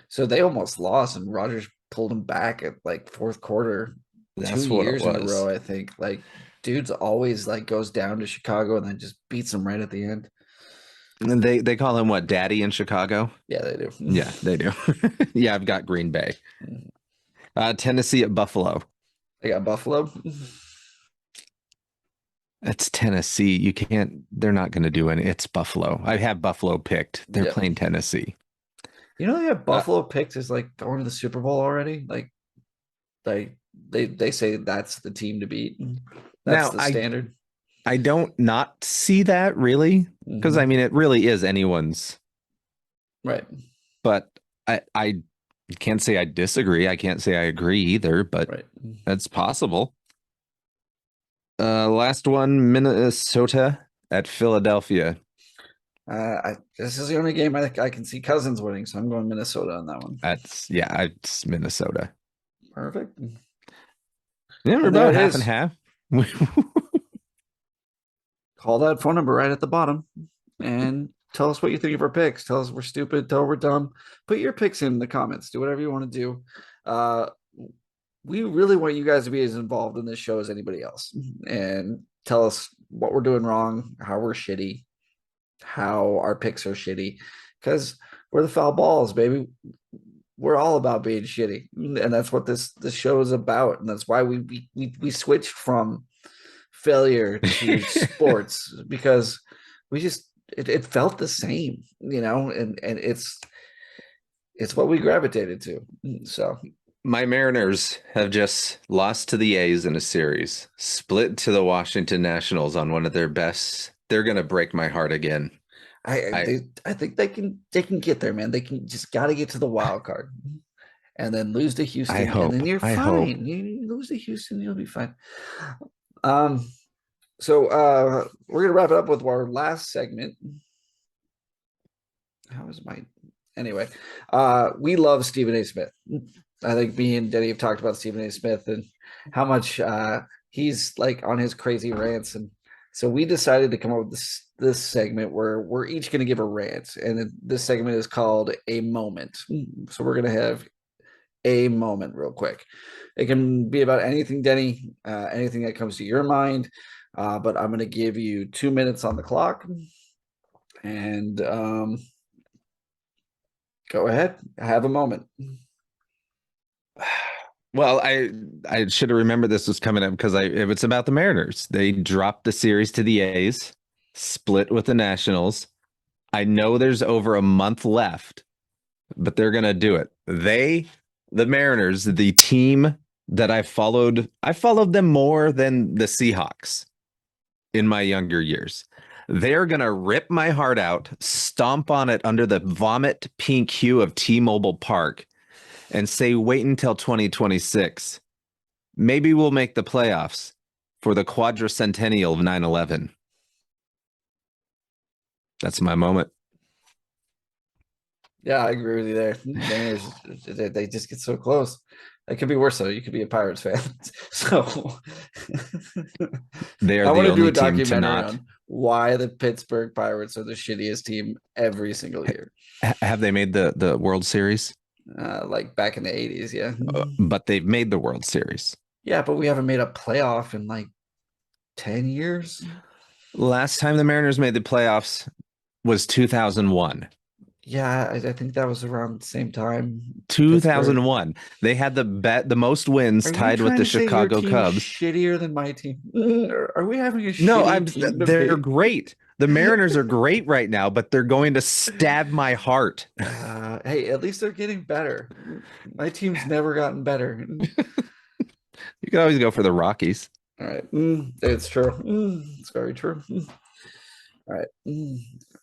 So they almost lost, and Rodgers pulled them back at like fourth quarter. That's 2 what years it in a was. row, I think. Like, dude's always like goes down to Chicago and then just beats them right at the end. And they call him what, Daddy in Chicago? Yeah, they do. Yeah, they do. Yeah, I've got Green Bay. Tennessee at Buffalo. They got Buffalo. That's Tennessee. They're not going to do any. It's Buffalo. I have Buffalo picked. They're playing Tennessee. They have Buffalo picked as like going to the Super Bowl already. Like they say that's the team to beat. That's the standard. I don't not see that really, because I mean it really is anyone's. Right. But I can't say I disagree. I can't say I agree either, but that's possible. Last one, Minnesota at Philadelphia. This is the only game I can see Cousins winning, so I'm going Minnesota on that one. It's Minnesota. Perfect. Yeah, we're about half and half. Call that phone number right at the bottom and tell us what you think of our picks. Tell us we're stupid, tell we're dumb. Put your picks in the comments. Do whatever you want to do. We really want you guys to be as involved in this show as anybody else, and tell us what we're doing wrong, how we're shitty. how our picks are shitty because we're the foul balls, baby. We're all about being shitty, and that's what this show is about, and that's why we switched from failure to sports because we just it felt the same, and it's what we gravitated to. So My Mariners have just lost to the A's in a series, split to the Washington Nationals on one of their best. They're gonna break my heart again. I think they can get there, man. They can just got to get to the wild card, and then lose to Houston, hope. and then you're I fine. hope. You lose to Houston, you'll be fine. So we're gonna wrap it up with our last segment. How is my anyway? We love Stephen A. Smith. I think me and Denny have talked about Stephen A. Smith and how much he's like on his crazy rants, and so we decided to come up with this segment where we're each going to give a rant, and this segment is called A Moment. So we're going to have a moment real quick. It can be about anything, Denny, anything that comes to your mind, but I'm going to give you 2 minutes on the clock, and go ahead, have a moment. Well, I should have remembered this was coming up because it's about the Mariners. They dropped the series to the A's, split with the Nationals. I know there's over a month left, but they're gonna do it. The Mariners, the team that I followed them more than the Seahawks in my younger years. They're gonna rip my heart out, stomp on it under the vomit pink hue of T-Mobile Park, and say, wait until 2026. Maybe we'll make the playoffs for the quadricentennial of 9/11. That's my moment. Yeah, I agree with you there. They just get so close. It could be worse though. You could be a Pirates fan. So They are I the want to do only a team to documentary not. on why the Pittsburgh Pirates are the shittiest team every single year. Have they made the World Series? Like back in the 80s, yeah. But they've made the World Series. Yeah, but we haven't made a playoff in like 10 years. Last time the Mariners made the playoffs was 2001. Yeah, I think that was around the same time. 2001. They had the most wins Are you tied with trying the to say your Chicago team's Cubs. shittier than my team? Are we having a No, shitty team they're debate? great. The Mariners are great right now, but they're going to stab my heart. Hey, at least they're getting better. My team's never gotten better. You can always go for the Rockies. All right. It's true. It's very true. All right.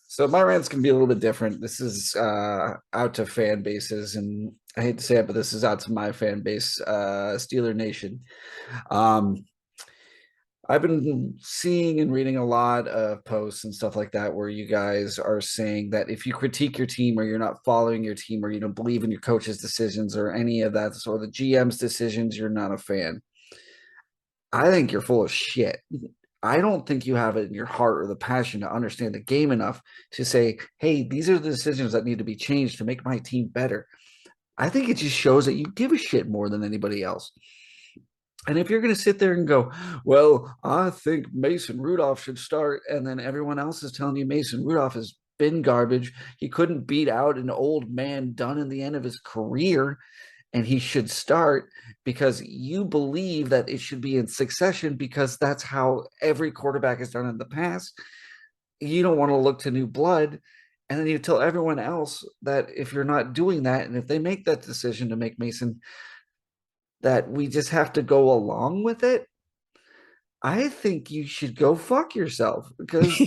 So my rants can be a little bit different. This is out to fan bases, and I hate to say it, but this is out to my fan base, Steeler Nation. I've been seeing and reading a lot of posts and stuff like that where you guys are saying that if you critique your team or you're not following your team or you don't believe in your coach's decisions or any of that, or the GM's decisions, you're not a fan. I think you're full of shit. I don't think you have it in your heart or the passion to understand the game enough to say, hey, these are the decisions that need to be changed to make my team better. I think it just shows that you give a shit more than anybody else. And if you're going to sit there and go, well, I think Mason Rudolph should start, and then everyone else is telling you Mason Rudolph has been garbage, he couldn't beat out an old man done in the end of his career, and he should start because you believe that it should be in succession because that's how every quarterback has done in the past. You don't want to look to new blood. And then you tell everyone else that if you're not doing that, and if they make that decision to make Mason, that we just have to go along with it. I think you should go fuck yourself because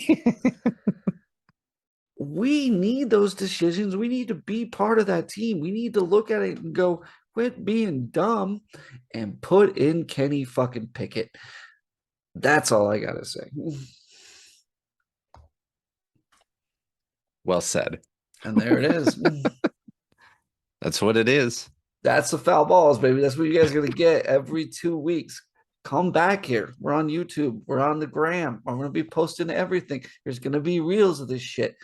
we need those decisions. We need to be part of that team. We need to look at it and go, quit being dumb and put in Kenny fucking Pickett. That's all I got to say. Well said. And there it is. That's what it is. That's the foul balls, baby. That's what you guys are going to get every 2 weeks. Come back here. We're on YouTube. We're on the gram. I'm going to be posting everything. There's going to be reels of this shit.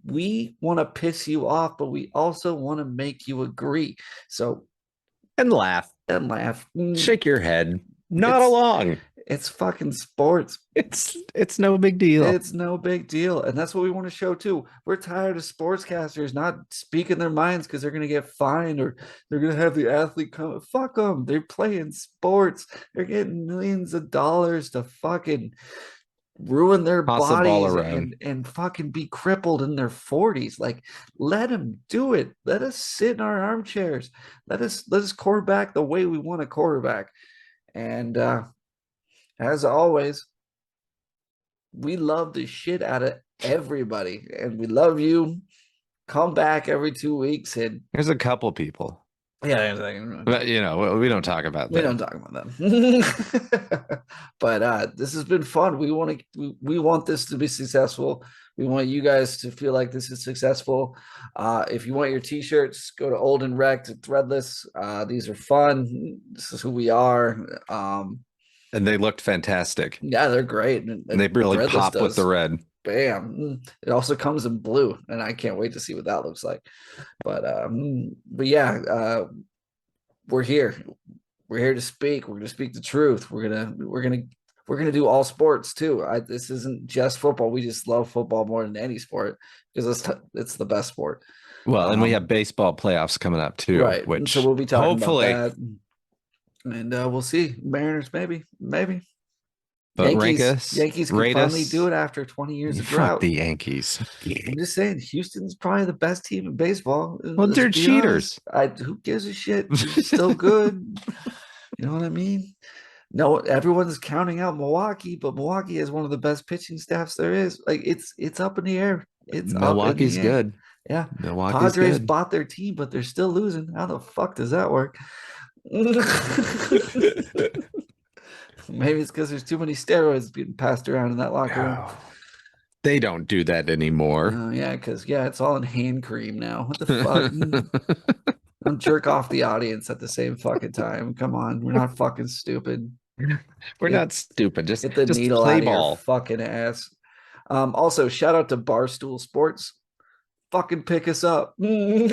We want to piss you off, but we also want to make you agree. So, And laugh. and laugh. Shake your head. Not along. It's fucking sports. It's no big deal. It's no big deal. And that's what we want to show too. We're tired of sportscasters not speaking their minds because they're going to get fined or they're going to have the athlete come. Fuck them. They're playing sports. They're getting millions of dollars to fucking ruin their Toss the ball bodies around. and fucking be crippled in their 40s. Like, let them do it. Let us sit in our armchairs. Let us quarterback the way we want to quarterback. And as always, we love the shit out of everybody, and we love you. Come back every 2 weeks, and There's a couple people, yeah, but we don't talk about we that. don't talk about them. But this has been fun. We want this to be successful. We want you guys to feel like this is successful. If you want your t-shirts, go to Old and Wrecked at Threadless. These are fun. This is who we are. And they looked fantastic. Yeah, they're great. And they really Threadless pop with the does. red. Bam. It also comes in blue, and I can't wait to see what that looks like. But yeah, we're here. We're here to speak. We're going to speak the truth. We're gonna do all sports too. This isn't just football. We just love football more than any sport because it's the best sport. Well, and we have baseball playoffs coming up too, Right. which So we'll be talking hopefully, about that. And we'll see. Mariners, maybe. but rank us, Yankees can rate finally us. do it after 20 years of Fuck drought. the Yankees. I'm just saying, Houston's probably the best team in baseball. Well, Let's they're be cheaters. honest. Who gives a shit? They're still good. You know what I mean? No, everyone's counting out Milwaukee, but Milwaukee has one of the best pitching staffs there is. Like it's up in the air. It's Milwaukee's up in the air. good. Yeah, Milwaukee's Padres good. bought their team, but they're still losing. How the fuck does that work? Maybe it's because there's too many steroids being passed around in that locker room. They don't do that anymore. Oh yeah, because it's all in hand cream now. What the fuck? Don't jerk off the audience at the same fucking time. Come on, we're not fucking stupid. We're not stupid. Just Get the just needle play out of ball. your fucking ass. Also, shout out to Barstool Sports. Fucking pick us up. we're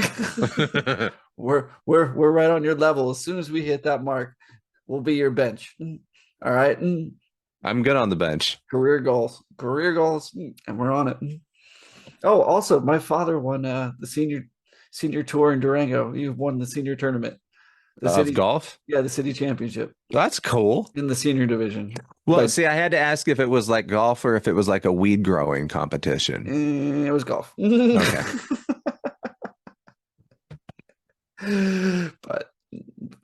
right on your level. As soon as we hit that mark, we'll be your bench. All right. I'm good on the bench. Career goals, and we're on it. Oh, also, my father won the senior tour in Durango. He won the senior tournament. The Of golf? Yeah, the city championship That's cool. in the senior division. Well, But- see, I had to ask if it was like golf or if it was like a weed growing competition. It was golf. Okay.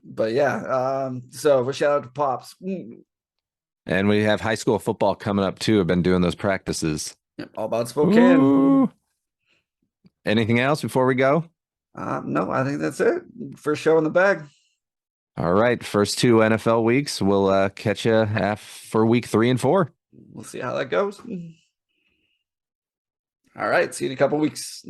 But yeah. So a shout out to Pops. And we have high school football coming up too. I've been doing those practices. All about Spokane. Ooh. Anything else before we go? No, I think that's it. First show in the bag. All right. First 2 NFL weeks. We'll catch you for week 3 and 4. We'll see how that goes. All right. See you in a couple weeks.